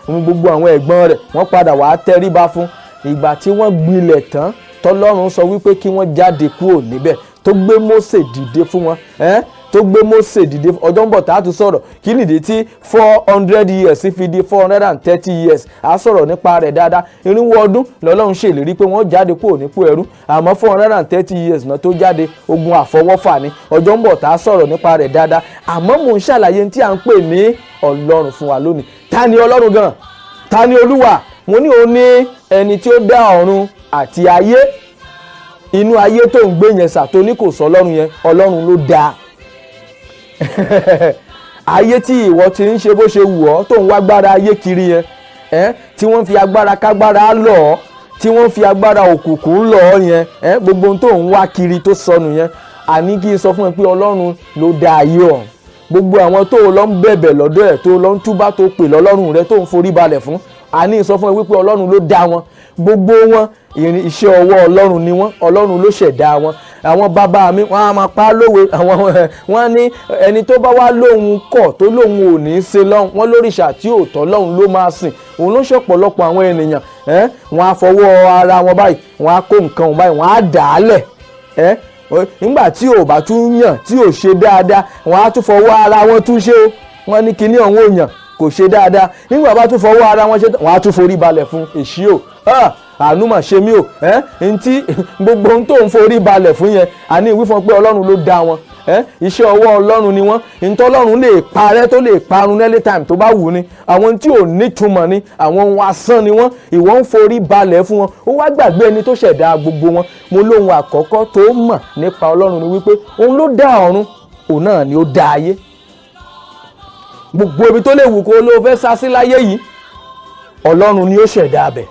S1: gbogbo àwọn ẹ̀gbọ́n rẹ̀ wọ́n padà wá tẹríba fún. Ìgbà tí wọ́n gbilẹ̀ tán, tọ́lọ́run sọ wípé kí wọ́n jáde kúrò níbẹ̀, tó gbé Mósè dìde fún wọn. Tó gbé Mósè dìde. Ọjọ́ ń bọ̀ tá a tún sọ̀rọ̀ kí nìdí tí 400 years fi di 430 years. A sọ̀rọ̀ nípa rẹ̀ dáadáa. Irinwó ọdún lọ́lọ́run ṣèlérí pé wọ́n jáde kúrò nípò ẹrú, àmọ́ 430 years náà tó jáde, ogun àfọwọ́fà ni. Ọjọ́ ń bọ̀ tá a sọ̀rọ̀ nípa rẹ̀ dáadáa. Àmọ́ mò ń ṣàlàyé tí à ń pè ní Ọlọ́run fún wa lónìí. Ta ni Ọlọ́run gan? Ta ni Olúwa? Mo ní òun ní ẹni tí ó dá ọ̀run àti ayé. Inú ayé tó ń gbé yẹn sà tó ní kò sọ Ọlọ́run yẹn, Ọlọ́run ló dá. Ayé tí ìwọ ti ń ṣe bó ṣe wù ọ́, tó ń wá agbára ayé kiri yẹn, tí wọ́n fi agbára kágbára lọ̀ ọ́, tí wọ́n fi agbára òkùnkùn lọ̀ ọ́ yẹn, gbogbo ohun tó ń wá kiri tó sọnù yẹn, àní kí n sọ fún ẹ pé Ọlọ́run ló dá ayé ọ̀hún. Gbogbo àwọn tó lọ ń bẹ̀bẹ̀ lọ́dọ̀ ẹ̀, tó lọ ń túbá, tó pè lọ́lọ́run rẹ, tó ń forí balẹ̀ fún, àní sọ fún ẹ wípé Ọlọ́run ló dá wọn. Gbogbo wọn iṣẹ́ ọwọ́ Ọlọ́run ni wọ́n. Ọlọ́run ló ṣẹ̀dá wọn. Àwọn bàbá mi wọ́n á máa pa á lówe. Wọ́n ní ẹni tó bá wá lóhun kọ̀ tó lóhun ò ní í ṣe lọ́hùn, wọ́n lóríṣà tí ò tọ́ lọ́hùn ló máa sìn. Òun ló ṣọ̀pọ̀lọpọ̀ àwọn ènìyàn. Wọ́n á fọwọ́ ara wọn báyìí, wọ́n á kó nǹkan báyìí, wọ́n á dà á lẹ̀. Nígbà tí ò bá tún yàn, tí ò ṣe dáadáa, wọ́n á tún fọwọ́ ara wọn tún ṣe o. Wọ́n ní kinní ọ̀hún ò yàn, kò ṣe dáadáa. Nígbà bá tún fọwọ́ ara wọn ṣe, wọ́n á tún forí balẹ̀ fún èṣí o. Àánú mà ṣe mí o. Ntí gbogbo ohun tó ń forí balẹ̀ fún yẹn, àní ìwí fún pé Ọlọ́run ló dá wọn. Iṣẹ́ ọwọ́ Ọlọ́run ni wọ́n. Ntọ́lọ́run lè parẹ́, tó lè parun anytime tó bá wù ni. Àwọn tí ò nítumọ̀ ni, àwọn ohun asán ni wọ́n. Ìwọ ń forí balẹ̀ fún wọn. Ó wá gbàgbé ẹni tó ṣẹ̀dá gbogbo wọn. Mo lóhun àkọ́kọ́ tó mọ̀ nípa Ọlọ́run ni wípé òun ló dá ọ̀run, òun náà ni ó dá ayé. Gbogbo ibi tó lè wù kó ló fẹ́ sá sí láyé yìí, Ọlọ́run ni ó ṣẹ̀dá abẹ̀.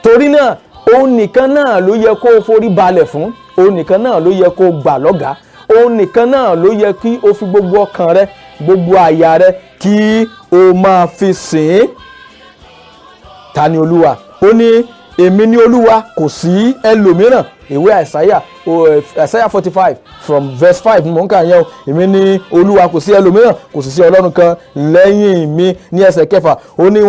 S1: Torí náà òun nìkan náà ló yẹ kó forí balẹ̀ fún, òun nìkan náà ló yẹ kó gbà lọ́gàá, òun nìkan náà ló yẹ kí o fi gbogbo ọkàn rẹ, gbogbo àyà rẹ kí o máa fi sìn. Ta ni Olúwa? Ó ní èmi ni Olúwa, kò sí ẹlòmíràn. Ìwé Isaiah 45 from verse 5 mò ń kà yẹn o. Èmi ni Olúwa, kò sí ẹlòmíràn, kò sì sí Ọlọ́run kan lẹ́yìn mi. Ní ẹsẹ̀ kẹfà ó ní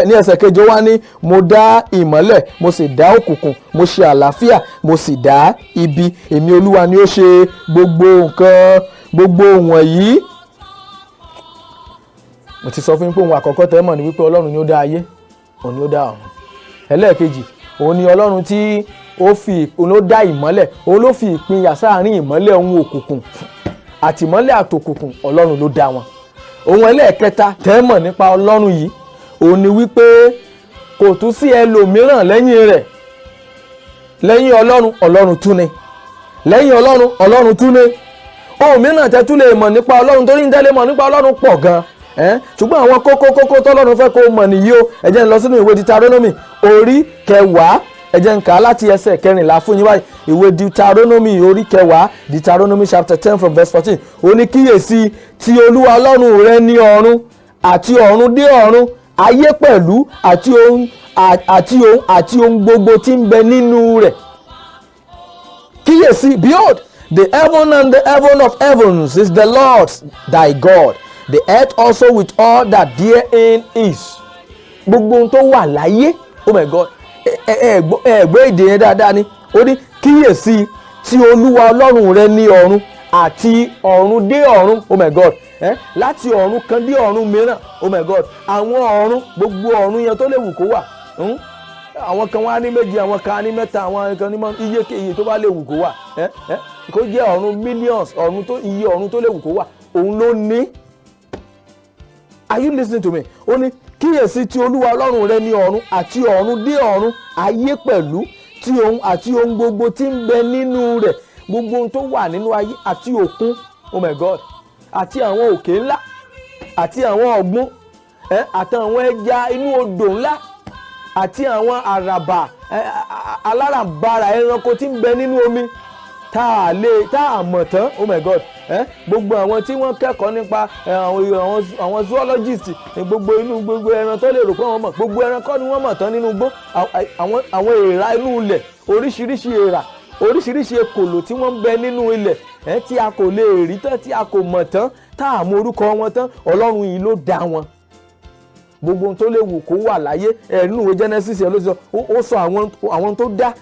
S1: ní ẹsẹ̀ keje wá ní mo dá ìmọ́lẹ̀, mo sì dá òkùnkùn, mo ṣe àlàáfíà, mo sì dá ibi. Èmi Olúwa ni ó ṣe gbogbo nǹkan gbogbo wọ̀nyí. Mo ti sọ fún yín pé ohun àkọ́kọ́ tẹ́ mọ̀ ni wípé Ọlọ́run ni ó dá ayé, òun ni ó dá ọ̀run. Ẹlẹ́ẹ̀kejì, òun ni Ọlọ́run tí òun ló dá ìmọ́lẹ̀, òun ló fi ìpínyà sáàárín ìmọ́lẹ̀ ohun òkùnkùn àti ìmọ́lẹ̀ àtòkùnkùn, Ọlọ́run ló dá wọn. Ohun ẹlẹ́ẹ̀kẹta tẹ́ mọ̀ nípa Ọlọ́run yìí, òun ni wípé kò tún sí ẹlòmíràn lẹ́yìn rẹ̀. Lẹ́yìn Ọlọ́run, Ọlọ́run tún ni. Lẹ́yìn Ọlọ́run, Ọlọ́run tún ni. Ohun mìíràn tẹ́ tún lè mọ̀ nípa Ọlọ́run, torí ń tẹ́lẹ̀ mọ̀ nípa Ọlọ́run pọ̀ gan. Ṣùgbọ́n àwọn kókó tọ́lọ́run fẹ́ kó mọ̀ nìyí o. Ẹ jẹ́ n lọ sínú ìwé Deuteronomy orí 10. Ẹ jẹ́ n kà láti ẹsẹ̀ 14 fún yín báyìí. Ìwé Deuteronomy orí 10, Deuteronomy chapter 10 from verse 14. Ó ní kíyèsí ti Olúwa Ọlọ́run rẹ ní ọ̀run àti ọ̀run dé ọ̀run, ayé pẹ̀lú àti ohun gbogbo tí ń bẹ nínú rẹ̀. Kíyèsí, behold, the heaven and the heaven of heavens is the Lord's thy God. The earth also with all that therein is. Gbogbo ohun tó wà láyé, oh my God, ẹ̀gbọ́ èdè yẹn dáadáa ni. Ó ní kíyèsí tí Olúwa Ọlọ́run rẹ ní ọ̀run àti ọ̀run dé ọ̀run, oh my God, láti ọ̀run kan dé ọ̀run mìíràn, oh my God. Àwọn ọ̀run, gbogbo ọ̀run yẹn tó lè wù kó wà. Àwọn kan wá ní méjì, àwọn kan ní mẹ́ta, àwọn kan ní iye tó bá lè wù kó wà. Kó jẹ́ ọ̀run millions, iye ọ̀run tó lè wù kó wà, òun ló ní. Are you listening to me? Ó ní kíyèsí tí Olúwa Ọlọ́run rẹ ní ọ̀run àti ọ̀run dé ọ̀run, ayé pẹ̀lú àti ohun gbogbo tí ń bẹ nínú rẹ̀. Gbogbo ohun tó wà nínú ayé àti òkun, oh my God, àti àwọn òkè ńlá àti àwọn ọ̀gbun, àti àwọn ẹja inú odò ńlá àti àwọn àràbà aláràbarà ẹranko tí ń bẹ nínú omi tá a mọ̀ tán, oh my God. Gbogbo àwọn tí wọ́n kẹ́kọ̀ọ́ nípa àwọn zoologist, gbogbo ẹran tó lè rò pé wọ́n mọ̀, gbogbo ẹran kọ́ ni wọ́n mọ̀ tán nínú igbó. Àwọn èèrà inú ilẹ̀, oríṣiríṣi èèrà, oríṣiríṣi ekòlò tí wọ́n ń bẹ nínú ilẹ̀, tí a kò lè rí tán, tí a kò mọ̀ tán, tá a mọ orúkọ wọn tán, Ọlọ́run yìí ló dá wọn. Gbogbo ohun tó lè wù kó wà láyé, nínú ìwé Genesis ló sọ, ó sọ àwọn tó dá,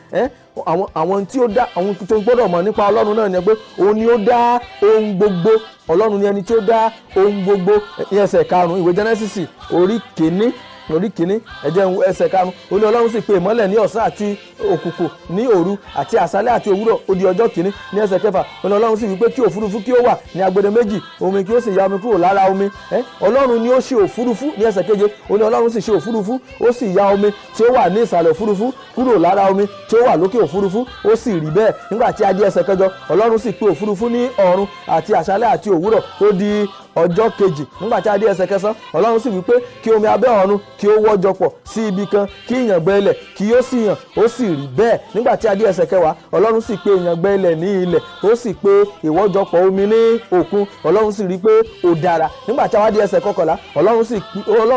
S1: àwọn tí ó dá, àwọn tó gbọ́dọ̀ mọ̀ nípa Ọlọ́run náà ni pé òun ni ó dá ohun gbogbo. Ọlọ́run ni ẹni tí ó dá ohun gbogbo. Ní ẹsẹ̀ 5 ìwé Genesis orí kìíní ẹsẹ̀ 5, ó ní Ọlọ́run sì pè ìmọ́lẹ̀ ní ọ̀sán àti òkùnkùn ní òru àti àṣálẹ́ àti òwúrọ̀, ó di ọjọ́ kìíní. Ní ẹsẹ̀ 6, ó ní Ọlọ́run sì wí pé kí òfurufú kí ó wà ní agbede méjì, omi kí ó sì ya omi kúrò lára omi. Ọlọ́run ni ó ṣe òfurufú. Ní ẹsẹ̀ 7, ó ní Ọlọ́run sì ṣe òfurufú, ó sì ya omi tí ó wà ní ìsàlẹ̀ òfurufú kúrò lára omi tí ó wà lókè òfurufú, ó sì rí bẹ́ẹ̀. Nígbà tí a dé ẹsẹ̀ 8, Ọlọ́run sì pè òfurufú ní ọ̀run àti àṣálẹ́ àti òwúrọ̀, ó di ọjọ́ kejì. Nígbà tí a dé ẹsẹ̀ 9, Ọlọ́run sì wí pé kí omi abẹ́ ọ̀run kí ó wọ́jọpọ̀ sí ibi kan, kí ìyàngbẹ ilẹ̀ kí ó sì yàn, ó sì rí bẹ́ẹ̀. Nígbà tí a dé ẹsẹ̀ 10, Ọlọ́run sì pè ìyàngbẹ ilẹ̀ ní ilẹ̀, ó sì pè ìwọ́jọpọ̀ omi ní òkun, Ọlọ́run sì rí pé ó dára. Nígbà tí a wá dé ẹsẹ̀ 11, Ọlọ́run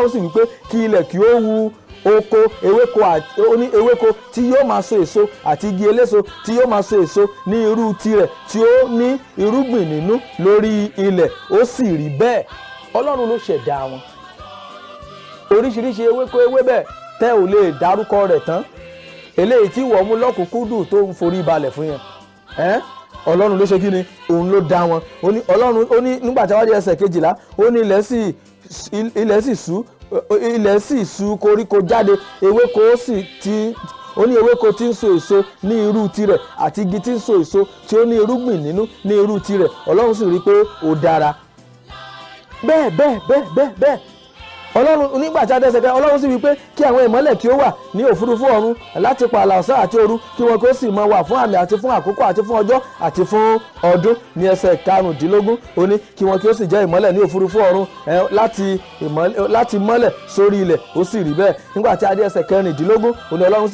S1: sì wí pé kí ilẹ̀ kí ó wu oko ewéko tí yóò máa so èso àti igi eléso tí yóò máa so èso ní irú tirẹ̀ tí ó ní irúgbìn nínú lórí ilẹ̀, ó sì rí bẹ́ẹ̀. Ọlọ́run ló ṣẹ̀dá wọn. Oríṣiríṣi ewébẹ̀ tẹ́ ò lè dárúkọ rẹ̀ tán, eléyìí tí wọ́n mú lọ́kùnkúndùn tó ń forí balẹ̀ fún yẹn. Ọlọ́run ló ṣe kí ni? Òun ló dá wọn. Ó ní nígbà tí a wá dé ẹsẹ̀ 12, ó ní ilẹ̀ sì sú koríko jáde, ewéko tí ń so èso ní irú tirẹ̀ àti igi tí ń so èso tí ó ní irúgbìn nínú ní irú tirẹ̀. Ọlọ́run sì rí pé ó dára. Bẹ́ẹ̀ Ọlọ́run nígbà tí a dẹ́sẹ̀ kẹ́, Ọlọ́run sì wí pé kí àwọn ìmọ́lẹ̀ kí ó wà ní òfurufú ọ̀run láti pààlà ọ̀sán àti òru, kí wọn kó sì máa wà fún àmì àti fún àkókò àti fún ọjọ́ àti fún ọdún. Ní ẹsẹ̀ 15, ó ní kí wọn kí ó sì jẹ́ ìmọ́lẹ̀ ní òfurufú ọ̀run láti mọ́lẹ̀ sórí ilẹ̀, ó sì rí bẹ́ẹ̀. Nígbà tí a dé ẹsẹ̀ 16, ó ní Ọlọ́run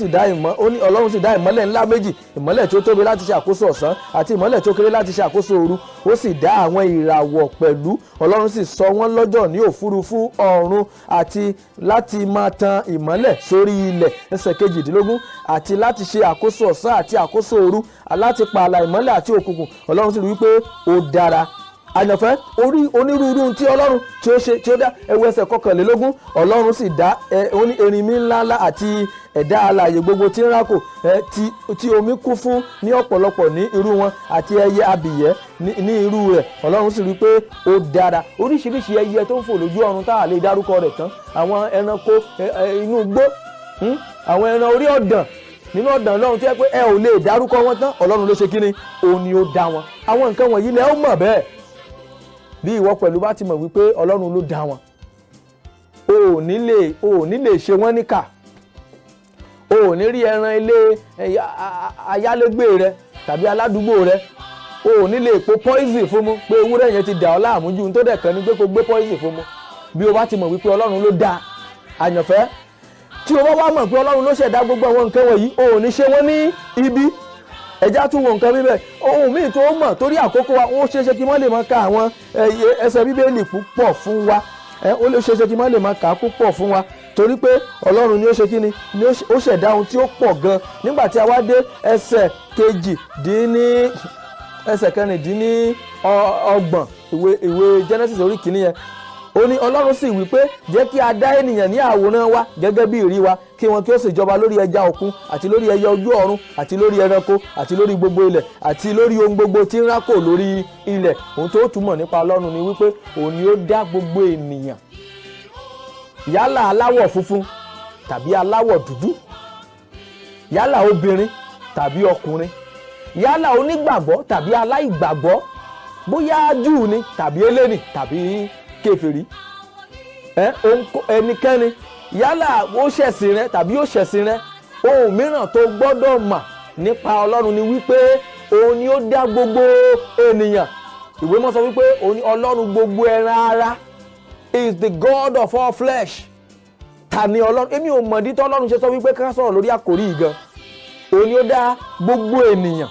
S1: sì dá ìmọ́lẹ̀ ńlá méjì, ìmọ́lẹ̀ tí ó tóbi láti ṣe àkóso ọ̀sán àti ìmọ́lẹ̀ tí ó kéré láti ṣe àkóso òru. Ó sì dá àwọn ìràwọ̀ pẹ̀lú, Ọlọ́run sì sọ wọ́n lọ́jọ́ ní òfurufú ọ̀run àti láti máa tan ìmọ́lẹ̀ sórí ilẹ̀. Ẹsẹ̀ 22 àti láti ṣe àkóso ọ̀sán àti àkóso òru, láti pààlà ìmọ́lẹ̀ àti òkùnkùn. Ọlọ́run sì rí wípé ó dára. Àyànfẹ́, onírúurú tí Ọlọ́run tí ó dá. Ẹwọ ẹsẹ̀ 21, Ọlọ́run sì dá erinmi ńláńlá àti ẹ̀dá alààyè gbogbo tí ń rákò, tí omi kún fún ní ọ̀pọ̀lọpọ̀ ní irú wọn, àti ẹyẹ abìyẹ́ ní irú rẹ̀. Ọlọ́run sì rí pé ó dára. Oríṣiríṣi ẹyẹ tó ń fò lójú ọ̀run tá a lè dárúkọ rẹ̀ tán. Àwọn ẹranko inú igbó, àwọn ẹran orí ọ̀dàn nínú ọ̀dàn Ọlọ́run tí ẹ pé ẹ ò lè dárúkọ wọn tán. Ọlọ́run ló ṣe kíni? Òun ni ó dá wọn. Àwọn nǹkan wọ̀nyí lẹ ó mọ̀ bẹ́ẹ̀. Bí ìwọ pẹ̀lú bá ti mọ̀ wípé Ọlọ́run ló dá wọn, o ò ní lè ṣe wọ́n níkà. O ò ní rí ẹran ilé ayálégbé rẹ tàbí aládùúgbò rẹ, o ò ní lè po poison fún mu pé ewúrẹ́ yẹn ti dà ọ́ láàmú ju tó dẹ̀ kàn ní pé kó gbé poison fún mu. Bí o bá ti mọ̀ wípé Ọlọ́run ló dá. Àyànfẹ́, tí o bá wá mọ̀ pé Ọlọ́run ló ṣẹ̀dá gbogbo àwọn nǹkan wọ̀nyí, o ò ní ṣe wọ́n ní ibi. Ẹja tún wo nǹkan bíbẹ̀. Ohun míì tó mọ̀ torí àkókò wa, ó ṣeéṣe kí wọ́n lè máa ka àwọn ẹsẹ̀ Bíbélì púpọ̀ fún wa. Ó lè ṣeéṣe kí wọ́n lè máa kà á púpọ̀ fún wa torí pé Ọlọ́run ni ó ṣe kíni, ni ó ṣẹ̀dá ohun tí ó pọ̀ gan. Nígbà tí a wá dé ẹsẹ̀ 24 ìwé Genesis orí kìíní yẹn, ó ní Ọlọ́run sì wí pé jẹ́ kí a dá ènìyàn ní àwòrán wa gẹ́gẹ́ bí ìrí wa, kí wọn kí ó sì jọba lórí ẹja òkun àti lórí ẹyẹ ojú ọ̀run àti lórí ẹranko àti lórí gbogbo ilẹ̀ àti lórí ohun gbogbo tí ń rákò lórí ilẹ̀. Ohun tó túmọ̀ nípa Ọlọ́run ni wípé òun ni ó dá gbogbo ènìyàn, yálà aláwọ̀ funfun tàbí aláwọ̀ dúdú, yálà obìnrin tàbí ọkùnrin, yálà onígbàgbọ́ tàbí aláìgbàgbọ́, bóyá Júù ni tàbí eléni tàbí kèfèrí, ẹnikẹ́ni, yálà ó ṣẹ̀sìn rẹ tàbí ó ṣẹ̀sìn rẹ. Ohun mìíràn tó gbọ́dọ̀ mọ̀ nípa Ọlọ́run ni wípé òun ni ó dá gbogbo ènìyàn. Ìwé mọ́ sọ wípé òun ni Ọlọ́run gbogbo ẹran ara. He is the God of all flesh. Ta ni Ọlọ́run? Èmi ò mọ̀ dí tí Ọlọ́run ṣe sọ wípé ká sọ̀rọ̀ lórí àkòrí yìí gan. Òun ni ó dá gbogbo ènìyàn.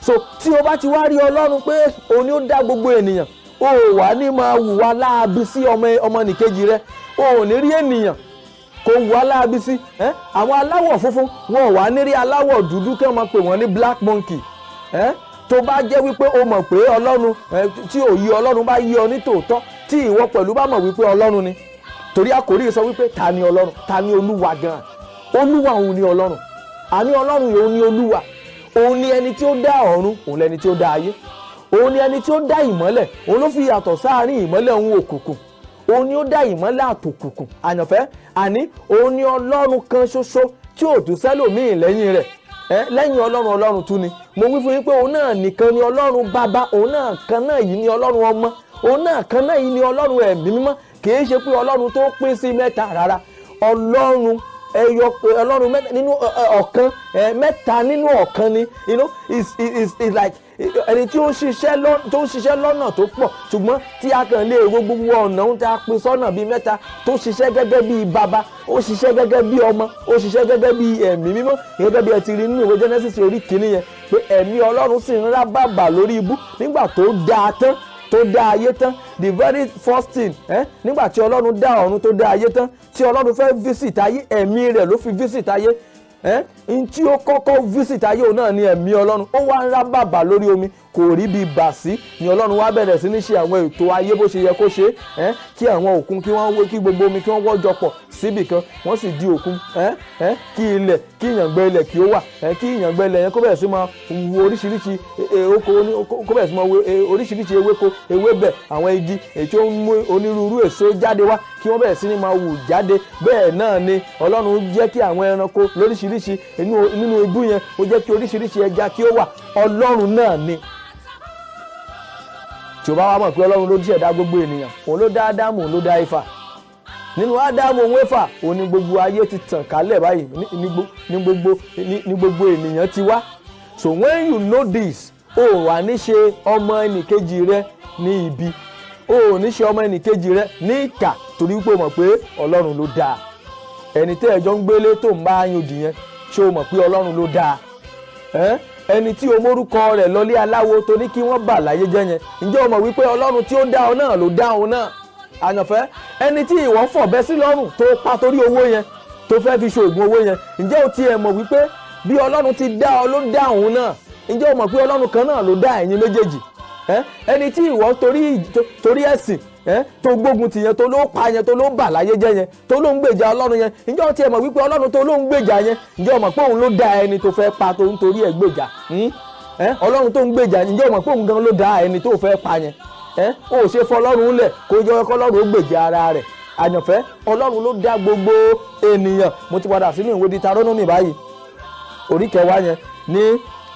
S1: So tí o bá ti wá rí Ọlọ́run pé òun ni ó dá gbogbo ènìyàn, o wà ní máa hùwà láabi sí ọmọnìkejì rẹ. O ò ní rí ènìyàn kó hùwà láabi sí. Àwọn aláwọ̀ funfun wọn ò wá ní rí aláwọ̀ dúdú kí wọ́n máa pè wọ́n ní black monkey. Tó bá jẹ́ wípé o mọ̀ pé Ọlọ́run, tí òye Ọlọ́run bá yé ọ ní tòótọ́, tí ìwọ pẹ̀lú bá mọ̀ wípé Ọlọ́run ni. Torí àkòrí sọ wípé ta ni Ọlọ́run? Ta ni Olúwa gan? Olúwa òun ni Ọlọ́run. Àní Ọlọ́run òun ni Olúwa. Òun ni ẹni tí ó dá ọ̀run, òun lẹni tí ó dá ayé. Òun ni ẹni tí ó dá ìmọ́lẹ̀, òun ló fi yàtọ̀ sáàárín ìmọ́lẹ̀ òun òkùnkùn. Òun ni ó dá ìmọ́lẹ̀ àtòkùnkùn. Àyànfẹ́, àní òun ni Ọlọ́run kan ṣoṣo tí ò tún sẹ́lòmíì lẹ́yìn rẹ̀. Lẹ́yìn Ọlọ́run tún ni. Mo wí fún yín pé òun náà nìkan ni Ọlọ́run Baba, òun náà kan náà yìí ni Ọlọ́run Ọmọ, òun náà kan náà yìí ni Ọlọ́run Ẹ̀mí Mímọ́. Kìí ṣe pé Ọlọ́run tó pín sí mẹ́ta rárá. Ọlọ́run mẹ́ta nínú ọ̀kan, mẹ́ta nínú ọ̀kan ni. It's like ẹni tí ó ń ṣiṣẹ́ lọ́nà tó pọ̀, ṣùgbọ́n tí a kàn lè wo gbogbo ọ̀nà ohun tí a pín sọ́nà bíi mẹ́ta, tó ṣiṣẹ́ gẹ́gẹ́ bíi Baba, ó ṣiṣẹ́ gẹ́gẹ́ bíi Ọmọ, ó ṣiṣẹ́ gẹ́gẹ́ bíi Ẹ̀mí Mímọ́. Gẹ́gẹ́ bí ẹ ti rí nínú ìwé Genesis orí kìíní yẹn, pé ẹ̀mí Ọlọ́run sì ń rá bàbà lórí ibú nígbà tó dá tán, tó dá ayé tán. The very first thing, nígbà tí Ọlọ́run dá ọ̀run tó dá ayé tán, tí Ọlọ́run fẹ́ visit ayé, ẹ̀mí rẹ̀ ló fi visit ayé. Tí ó kọ́kọ́ visit ayé òun náà ni ẹ̀mí Ọlọ́run. Ó wá ń rá bàbà lórí omi, kò rí bí bà sí, ni Ọlọ́run wá bẹ̀rẹ̀ sí ní ṣe àwọn ètò ayé bó ṣe yẹ kó ṣe. Kí àwọn òkun kí gbogbo omi kí wọ́n wọ́jọ pọ̀ síbì kan, wọ́n sì di òkun. Kí ilẹ̀, kí ìyàngbẹ ilẹ̀ kí ó wà, kí ìyàngbẹ ilẹ̀ yẹn kó bẹ̀rẹ̀ sí máa wo oríṣiríṣi oko, kó bẹ̀rẹ̀ sí máa wo oríṣiríṣi ewéko, ewébẹ̀, àwọn igi èyí tó ń mú onírúurú èso jáde wá, kí wọ́n bẹ̀rẹ̀ sí ní máa wù jáde. Bẹ́ẹ̀ náà ni Ọlọ́run jẹ́ kí àwọn ẹranko lóríṣiríṣi nínú ibú yẹn, ó jẹ́ kí oríṣiríṣi ẹja kí ó wà. Ọlọ́run náà ni. Tí o bá wá mọ̀ pé Ọlọ́run ló ṣẹ̀dá gbogbo ènìyàn, òun ló dá Ádámù, òun ló dá Éfà. Nínú Ádámù òun Éfà, òun ni gbogbo ayé ti tàn kálẹ̀ báyìí, ní gbogbo ènìyàn ti wá. So when you know this, o wà ní ṣe ọmọ ẹnìkejì rẹ ní ibi, o ní ṣe ọmọ ẹnìkejì rẹ ní ìkà, torí pé o mọ̀ pé Ọlọ́run ló dáa. Ẹni tẹ́ ẹjọ́ ń gbélé tó ń bá yín òdì yẹn, ṣé o mọ̀ pé Ọlọ́run ló dáa? Ẹni tí o mórúkọ rẹ̀ lọlé aláwo tó ní kí wọ́n bà láyé jẹ́ yẹn, ǹjẹ́ o mọ̀ wípé Ọlọ́run tí ó dá ọ náà ló dá òun náà? Àyànfẹ́, ẹni tí ìwọ fọ̀bẹ sí lọ́rùn tó pa torí owó yẹn tó fẹ́ fi ṣoògùn owó yẹn, ǹjẹ́ o tiẹ̀ mọ̀ wípé bí Ọlọ́run ti dá ọ ló dá òun náà? ǹjẹ́ o mọ̀ pé Ọlọ́run kan náà ló dá ẹ̀yin méjèèjì? ẹni tí ìwọ torí ẹ̀sìn tó gbógun ti yẹn, tó ló pa yẹn, tó ló bà láyé jẹ́ yẹn, tó ló ń gbèjà Ọlọ́run yẹn, ǹjẹ́ o tiẹ̀ mọ̀ wípé Ọlọ́run tó ló ń gbèjà yẹn, ǹjẹ́ o mọ̀ pé òun ló dá ẹni tó fẹ́ pa tó ń torí ẹ̀ gbèjà? Ọlọ́run tó ń gbèjà, ǹjẹ́ o mọ̀ pé òun gan ló dá ẹni tó fẹ́ pa yẹn? ó ṣe fọlọ́run lẹ̀ kó jọ kọ́lọ́run ó gbèjà ara rẹ̀. àyànfẹ́, Ọlọ́run ló dá gbogbo ènìyàn. mo ti padà sínú ìwé Deuteronomy báyìí, orí 10 yẹn ní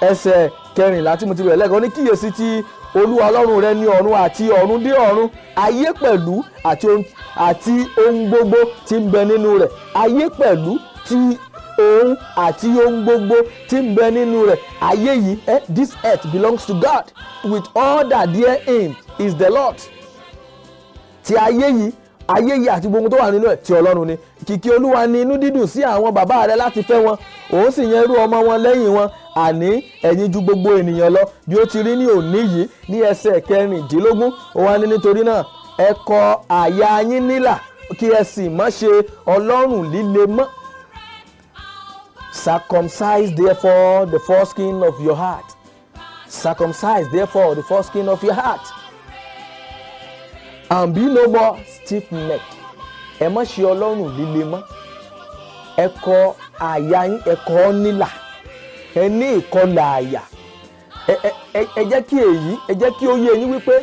S1: ẹsẹ̀ 14 tí mo ti bẹ̀rẹ̀ lẹ́ẹ̀kan. ó ní kíyèsí ti Olúwa Ọlọ́run rẹ ní ọ̀run àti ọ̀run dé ọ̀run, ayé pẹ̀lú àti ohun gbogbo tí ń bẹ nínú rẹ̀. ayé pẹ̀lú ti ohun àti ohun gbogbo tí ń bẹ nínú rẹ̀. ayé yìí, this earth belongs to God, with all that therein is the Lord. ti ayé yìí àti gbogbo tó wà nínú ẹ̀ ti Ọlọ́run ni. kìkì Olúwa ní inú dídùn sí àwọn bàbá rẹ̀ láti fẹ́ wọn, òun sì yan irú ọmọ wọn lẹ́yìn wọn, àní ẹ̀yin ju gbogbo ènìyàn lọ, bí ó ti rí ní òní yìí. ní ẹsẹ̀ 16 ó wá ní nítorí náà ẹ kọ àyà yín nílà kí ẹ sì má ṣe ọlọ́rùn líle mọ́. Circumcise therefore the foreskin of your heart. Circumcise therefore the foreskin of your heart. And be no more stiff-necked. ẹ má ṣe ọlọ́rùn líle mọ́. ẹ kọ àyà yín, ẹ kọ ọ́ nílà. ẹ ní ìkọlà àyà. ẹ jẹ́ kí ó yé yín wípé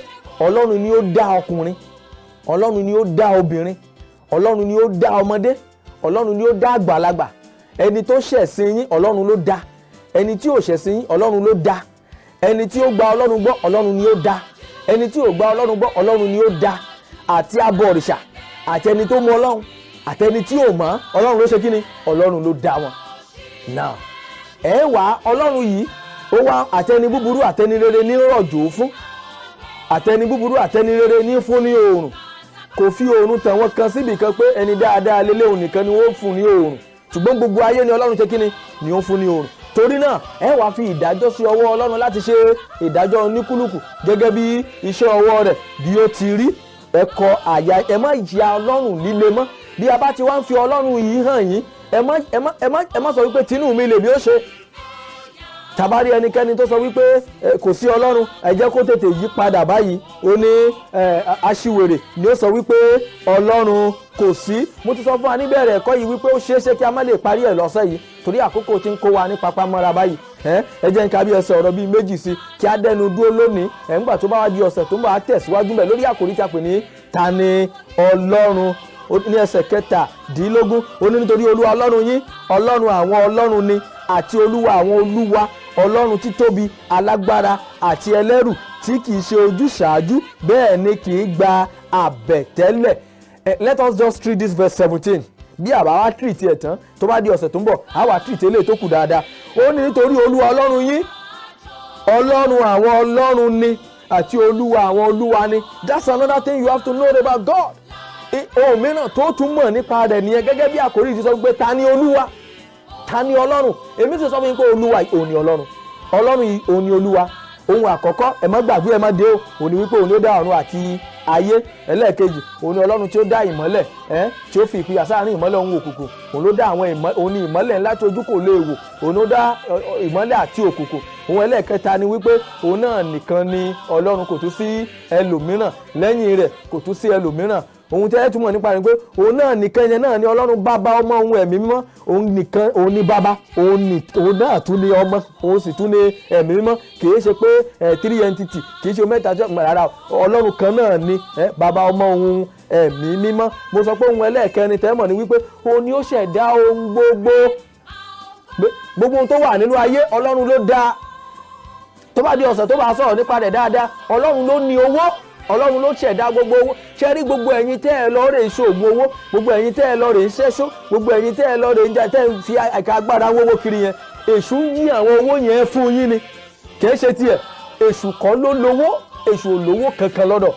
S1: Ọlọ́run ni ó dá ọkùnrin, Ọlọ́run ni ó dá obìnrin, Ọlọ́run ni ó dá ọmọdé, Ọlọ́run ni ó dá àgbàlagbà. ẹni tó ṣẹ̀sìn yín Ọlọ́run ló dá, ẹni tí ò ṣẹ̀sìn yín Ọlọ́run ló dá, ẹni tí ó gba Ọlọ́run gbọ́ Ọlọ́run ni ó dá, ẹni tí ò gba Ọlọ́run gbọ́ Ọlọ́run ni ó dá. àti abọ̀rìṣà àti ẹni tó mọ Ọlọ́run àti ẹni tí ò mọ̀ Ọlọ́run ló ṣe kí ni? Ọlọ́run ló dá wọn. now Ọlọ́run yìí ó wá àtẹni búburú àtẹni rere ní rọ̀jò fún, àtẹni búburú àtẹni rere ní fún ní oòrùn. kò fi oòrùn tàn wọ́n kan síbì kan pé ẹni dáadáa lélẹ̀ òun nìkan ni wọ́n fún ní oòrùn, ṣùgbọ́n gbogbo ayé ni Ọlọ́run ṣe kí ni ó fún ní oòrùn. torí náà wá fi ìdájọ́ sí ọwọ́ Ọlọ́run láti ṣe ìdájọ́ oníkúlùkù gẹ́gẹ́ bí iṣẹ́ ọwọ́ rẹ̀ bí ó ti rí. ẹ kọ àyà, ẹ má ya Ọlọ́run líle mọ́. bí a bá ti wá ń fi Ọlọ́run yìí hàn yín, ẹ má sọ wípé tinú mi lèmi ó ṣe. tàbárí ẹnikẹ́ni tó sọ wípé kò sí Ọlọ́run, ẹ jẹ́ kó tètè yí padà báyìí. ó ní aṣiwèrè ni ó sọ wípé Ọlọ́run kò sí. mo ti sọ fún wa níbẹ̀rẹ̀ ẹ̀kọ́ yìí wípé ó ṣeé ṣe kí a má lè parí ẹ̀ lọ́sẹ̀ yìí torí àkókò tí ń kó wa ní papá mọ́ra báyìí. ẹ jẹ́ n ká bí ẹsẹ̀ ọ̀rọ̀ bíi méjì sí kí á dẹnu dúró lónìí. ńgbà tó bá wá di ọ̀sẹ̀ tó ń bọ̀ á tẹ̀síwájú bẹ̀ lórí àkòrí tí a pè ní ta ni Ọlọ́run. ní ẹsẹ̀ 17 ó ní nítorí Olúwa Ọlọ́run yín Ọlọ́run àwọn ọlọ́run ni, àti Olúwa àwọn olúwa, Ọlọ́run títóbi, alágbára àti ẹlẹ́rù, tí kìí ṣe ojúṣàájú, bẹ́ẹ̀ ni kìí gba àbẹ̀tẹ́lẹ̀. Let us just read this verse 17. bí àbá wa treat ẹ̀ tán tó bá di ọ̀sẹ̀ tó ń bọ̀ á wà treat eléyìí tó kù dáadáa. ó ní nítorí Olúwa Ọlọ́run yín Ọlọ́run àwọn ọlọ́run ni, àti Olúwa àwọn olúwa ni. That's another thing you have to know about God. ohun mìíràn tó tún mọ̀ nípa rẹ̀ nìyẹn, gẹ́gẹ́ bí àkórí ti sọ pé ta ni Olúwa, ta ni Ọlọ́run. èmi sì sọ fún yín pé Olúwa òun ni Ọlọ́run, Ọlọ́run yìí òun ni Olúwa. ohun àkọ́kọ́ ẹ má gbàgbé ẹ má dé o, òun ni wípé òun ló dá ọ̀run àti ayé. ẹlẹ́ẹ̀kejì òun ni Ọlọ́run tí ó dá ìmọ́lẹ̀, tí ó fi ìpínyà sáàrin ìmọ́lẹ̀ òun òkùnkùn. òun ló dá òun ni ìmọ́lẹ̀ ńlá tí ojú kò lè wò, òun ló dá ìmọ́lẹ̀ àti òkùnkùn. ohun ẹlẹ́ẹ̀kẹta ni wípé òun náà nìkan ni Ọlọ́run, kò tún sí ẹlòmíràn, lẹ́yìn rẹ̀ kò tún sí ẹlòmíràn. ohun tẹ́lẹ̀ túmọ̀ nípa rẹ̀ pé òun náà nìkan yẹn náà ni Ọlọ́run Bàbá, Ọmọ, ohun ẹ̀mí mímọ́. òun nìkan, òun ni Bàbá, òun náà tún ni Ọmọ, òun sì tún ni ẹ̀mí mímọ́. kì í ṣe pé 3 entity, kì í ṣe mẹ́ta tí wọ́n rárá. Ọlọ́run kan náà ni Bàbá, Ọmọ, ohun ẹ̀mí mímọ́. mo sọ pé ohun ẹlẹ́ẹ̀kẹrin tẹ́mọ̀ ni wípé òun ni ó ṣẹ̀dá ohun gbogbo. gbogbo ohun tó wà nínú ayé Ọlọ́run ló dá. tó bá di ọ̀sẹ̀ tó bá sọ̀rọ̀ nípa rẹ̀ dáadáa, Ọlọ́run ló ní owó, Ọlọ́run ló ṣẹ̀dá gbogbo owó. ṣe rí gbogbo ẹ̀yin tẹ́ ẹ lọ rè ṣoògùn owó, gbogbo ẹ̀yin tẹ́ ẹ lọ rè ṣẹ́ṣó, gbogbo ẹ̀yin tẹ́ ẹ lọ rè tẹ́ ẹ fi àìka agbára wówó kiri yẹn, èṣù ń yí àwọn owó yẹn fún yín ni, kì í ṣe tiẹ̀. èṣù kọ́ ló lówó, èṣù ò lówó kankan lọ́dọ̀.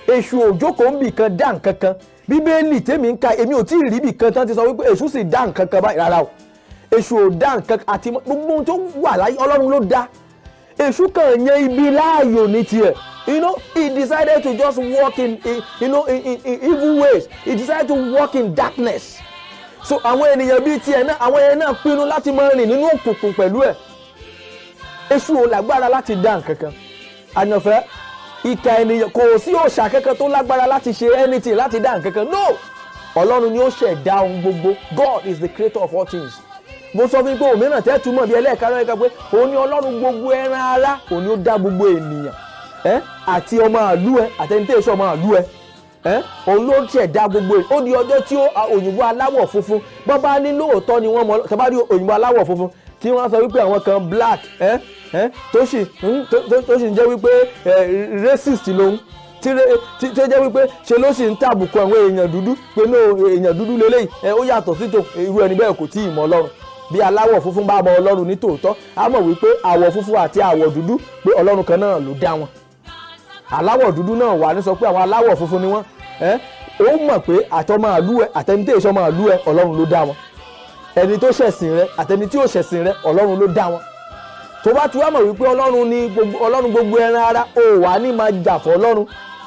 S1: èṣù ò jókòó ń bì kan dá nǹkan kan. bíbélì tèmi ń ka, èmi ò tí ì rí bì kan tán ti sọ wípé èṣù sì dá nǹkan kan báyìí, rárá o. èṣù ò dá nǹkan, àti gbogbo ohun tó wà láyé Ọlọ́run ló dá. èṣù kàn yan ibi láàyò ní tiẹ̀. He decided to just walk in evil ways. He decided to walk in darkness. So àwọn ènìyàn bíi tiẹ̀ náà, àwọn ènìyàn náà pinnu láti máa rìn nínú òkùnkùn pẹ̀lú ẹ̀. Èṣù ò lágbára láti dá nǹkan kan. Àyànfẹ́, ìkà ènìyàn kò sí òòṣà kankan tó lágbára láti ṣe anything láti dá nǹkan kan. No! Ọlọ́run ni ó ṣẹ̀dá ohun gbogbo. God is the creator of all things. Mo sọ fún yín pé òmíràn tẹ́ túmọ̀ bí ẹlẹ́ẹ̀kan pé òun ni Ọlọ́run gbogbo ẹran ara, òun ni ó dá gbogbo ènìyàn. Àti ọmọ àlú ẹ àtẹni tí èso ọmọ àlú ẹ òun ló ṣẹ̀dá gbogbo ẹ̀. Ó di ọjọ́ tí òyìnbó aláwọ̀ funfun bọ́ bá ní lóòótọ́ ni wọ́n mọ̀ tẹ́ bá rí òyìnbó aláwọ̀ funfun tí wọ́n sọ wípé àwọn kan black tó sì ń jẹ́ wípé racist lòun tí ó jẹ́ wípé ṣe ló sì ń tàbùkù àwọn èèyàn dúdú pé no èèyàn dúdú lélẹ́yìí ó yàtọ̀ sí tò irú ẹni bẹ́ẹ̀ kò tí ì mọ Ọlọ́run. Bí aláwọ̀ funfun bá mọ Ọlọ́run ní tòótọ́ á mọ̀ wípé àwọ̀ funfun àti àwọ̀ dúdú pé Ọlọ́run kan náà ló dá wọn. Aláwọ̀ dúdú náà wà ní sọ pé àwọn aláwọ̀ funfun ni wọ́n. Ó mọ̀ pé àtọmọ àlú ẹ àtẹni tí èso ọmọ àlú ẹ Ọlọ́run ló dá wọn. Ẹni tó ṣẹ̀sìn rẹ àtẹni tí ò ṣẹ̀sìn rẹ Ọlọ́run ló dá wọn. Tó bá ti wá mọ̀ wípé Ọlọ́run gbogbo ẹran ara ó wà ní máa jà fún Ọlọ́run.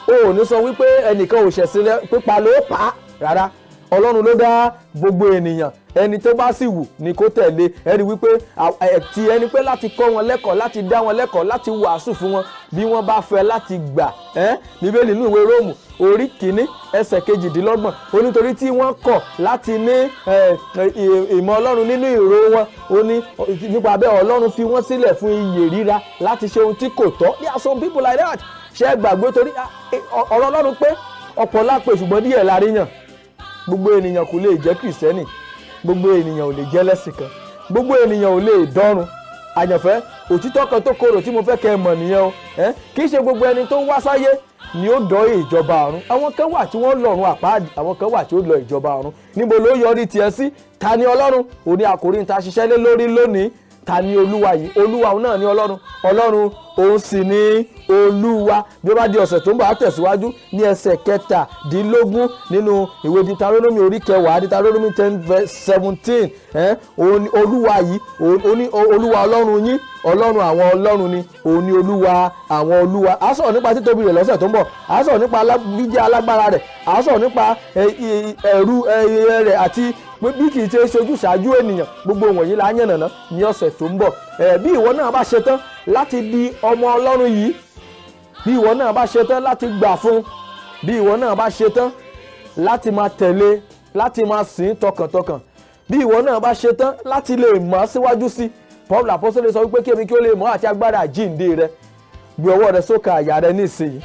S1: Ó ò ní sọ wípé ẹnìkan ò ṣẹ̀sìn rẹ pípa ló pa á rárá. Ọlọ́run ló dá gbogbo ènìyàn, ẹni tó bá sì wù ní kó tẹ̀lé. Ẹni wípé ti ẹni pé láti kọ́ wọn lẹ́kọ̀ọ́, láti dá wọn lẹ́kọ̀ọ́, láti wàásù fún wọn bí wọ́n bá fẹ́ láti gbà. Bíbélì nínú ìwé Róòmù orí 1 ẹsẹ̀ 22 ó nítorí tí wọ́n kọ̀ láti ní ìmọ̀ Ọlọ́run nínú ìró wọn, ó ní nípa bẹ́ẹ̀ Ọlọ́run fi wọ́n sílẹ̀ fún iyè ríra láti ṣe ohun tí kò tọ́. There are some people like that. Ṣé gbàgbé torí ọ̀rọ̀ Ọlọ́run pé ọ̀pọ̀ lápè ṣùgbọ́n díẹ̀ la rí yàn. Gbogbo ènìyàn kò lè jẹ́ kìrìsìtẹ́nì, gbogbo ènìyàn ò lè jẹ́ lẹ́sìn kan, gbogbo ènìyàn ò lè dọ́run. Àyànfẹ́, òtítọ́ kan tó korò tí mo fẹ́ kẹ́ ẹ mọ̀ nìyẹn o. Kì í ṣe gbogbo ẹni tó wá sáyé ni ó dọ́ ìjọba ọ̀run. Àwọn kan wà tí wọ́n lọ́run àpáàdì, àwọn kan wà tí ó lọ ìjọba ọ̀run. Níbo ló yọrí tiẹ̀ sí? Ta ni Ọlọ́run? Òní àkòrí ń ta ṣiṣẹ́ lé lórí lónìí. Ta ni Olúwa yìí? Olúwa òun náà ni Ọlọ́run. Ọlọ́run òun sì ni Olúwa. Bí ó bá di ọ̀sẹ̀ tó ń bọ̀ á tẹ̀síwájú ní ẹsẹ̀ 17 nínú ìwé Deuteronomy orí 10 Deuteronomy 10:17. Òun ni Olúwa yìí, òun ni Olúwa Ọlọ́run yín, Ọlọ́run àwọn ọlọ́run ni, òun ni Olúwa àwọn olúwa. À sọ̀rọ̀ nípa títóbi rẹ̀ lọ́sẹ̀ tó ń bọ̀, à sọ̀rọ̀ nípa jíjẹ́ alágbára rẹ̀, à sọ̀rọ̀ nípa ẹ̀rù rẹ̀ àti bí kì í ṣe ṣojú ṣáájú ènìyàn. Gbogbo wọ̀nyí la yànnàná ní ọ̀sẹ̀ tó ń bọ̀. Bí ìwọ náà bá ṣetán láti di ọmọ Ọlọ́run yìí, bí ìwọ náà bá ṣetán láti gbà fún, bí ìwọ náà bá ṣetán láti máa tẹ̀lé, láti máa sìn tọkàntọkàn, bí ìwọ náà bá ṣetán láti lè mọ̀ síwájú sí, Paul apostole sọ wípé kí èmi kí ó lè mọ̀ àti agbára àjíǹde rẹ, gbé ọwọ́ rẹ sókè àyà rẹ nísìnyí.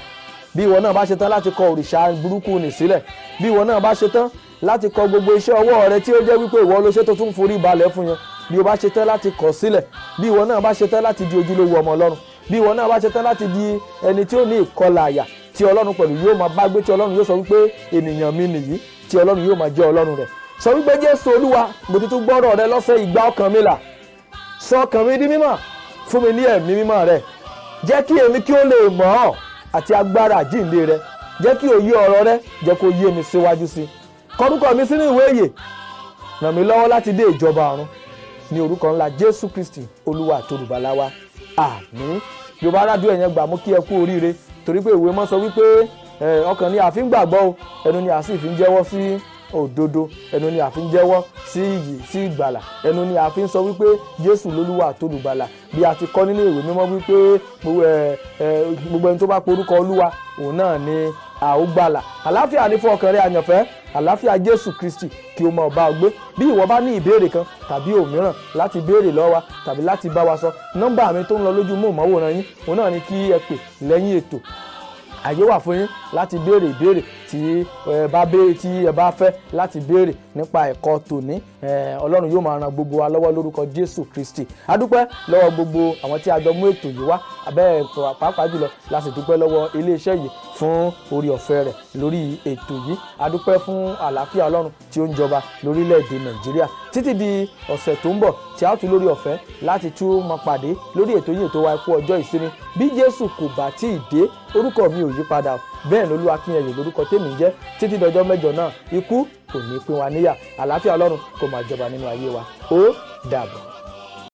S1: Bí ìwọ náà bá ṣetán láti kọ òrìṣà burúkú nì sílẹ̀, bí ìwọ náà bá ṣetán láti kọ gbogbo iṣẹ́ ọwọ́ rẹ tí ó jẹ́ wípé ìwọ ló ṣe tó tún forí balẹ̀ fún yẹn, bí o bá ṣetán láti kọ̀ sílẹ̀, bí ìwọ náà bá ṣetán láti di ojúlówó ọmọ Ọlọ́run, bí ìwọ náà bá ṣetán láti di ẹni tí ó ní ìkọlà àyà tí Ọlọ́run pẹ̀lú yóò máa bá gbé, tí Ọlọ́run yóò sọ wípé ènìyàn mi nìyí, tí Ọlọ́run yóò máa jẹ́ Ọlọ́run rẹ̀. Sọ wípé Jésù Olúwa, mo ti tún gbọ́rọ̀ rẹ lọ́sẹ̀ ìgbà ọkàn mi là, sọ ọkàn mi di mímọ́, fún mi ní ẹ̀mí mímọ́ rẹ, jẹ́ kí èmi kí ó lè mọ̀ ọ́ àti agbára àjíǹde rẹ, jẹ́ kí òye ọ̀rọ̀ rẹ jẹ́ kó yé mi síwájú sí. Kọ orúkọ mi sínú ìwé ìyè, ràn mí lọ́wọ́ láti dé ìjọba ọ̀run, ní orúkọ ńlá Jésù Kristi Olúwa àti Olùgbàlà wa. Àmín. Yorùbá aládùn ẹ̀yẹn gbà mú kí ẹ kú oríire, torí pé ìwé mọ́ sọ wípé ọkàn ni a fi ń gbàgbọ́ o, ẹnu ni a sì fi ń jẹ́wọ́ sí òdodo, ẹnu ni a fi ń jẹ́wọ́ sí iyì, sí ìgbàlà, ẹnu ni a fi ń sọ wípé Jésù lolúwa àti Olùgbàlà, bí a ti kọ́ nínú ìwé mímọ́ wípé gbogbo ẹni tó bá porúkọ Olúwa òun náà ni a ó gbàlà. Àlàáfíà ní fún ọkàn rẹ àyànfẹ́, àlàáfíà Jésù Kristi kí o máa bá ọ gbé. Bí ìwọ bá ní ìbéèrè kan tàbí òmíràn láti béèrè lọ́wọ́ wa tàbí láti bá wa sọ, nọ́mbà mi tó ń lọ lójú móhùnmáwòrán yín, òun náà ni kí ẹ pè lẹ́yìn ètò. Àyè wà fún yín láti béèrè ìbéèrè tí ẹ bá fẹ́ láti béèrè nípa ẹ̀kọ́ tòní. Ọlọ́run yóò máa ran gbogbo wa lọ́wọ́ lórúkọ Jésù Kristi. A dúpẹ́ lọ́wọ́ gbogbo àwọn tí a jọ mú ètò yìí wá, abẹ́ pàápàá jùlọ la sì dúpẹ́ lọ́wọ́ iléeṣẹ́ yìí fún orí ọ̀fẹ́ rẹ̀ lórí ètò yìí. A dúpẹ́ fún àlàáfíà Ọlọ́run tí ó ń jọba lórílẹ̀‐èdè Nàìjíríà. Títí di ọ̀sẹ̀ tó ń bọ̀ tí a ó tún lórí ọ̀fẹ́ láti tún máa pàdé lórí ètò yìí, ètò wa Ikú Ọjọ́ Ìsinmi. Bí Jésù kò bá tí ì dé, orúkọ mi ò yí padà, bẹ́ẹ̀ ni Olúwakínyẹ̀yẹ lórúkọ tèmi jẹ́. Títí dọjọ́ mẹ́jọ náà, ikú kò ní pín wa níyà. Àlàáfíà Ọlọ́run kó máa jọba nínú ayé wa. Ó dàbọ̀.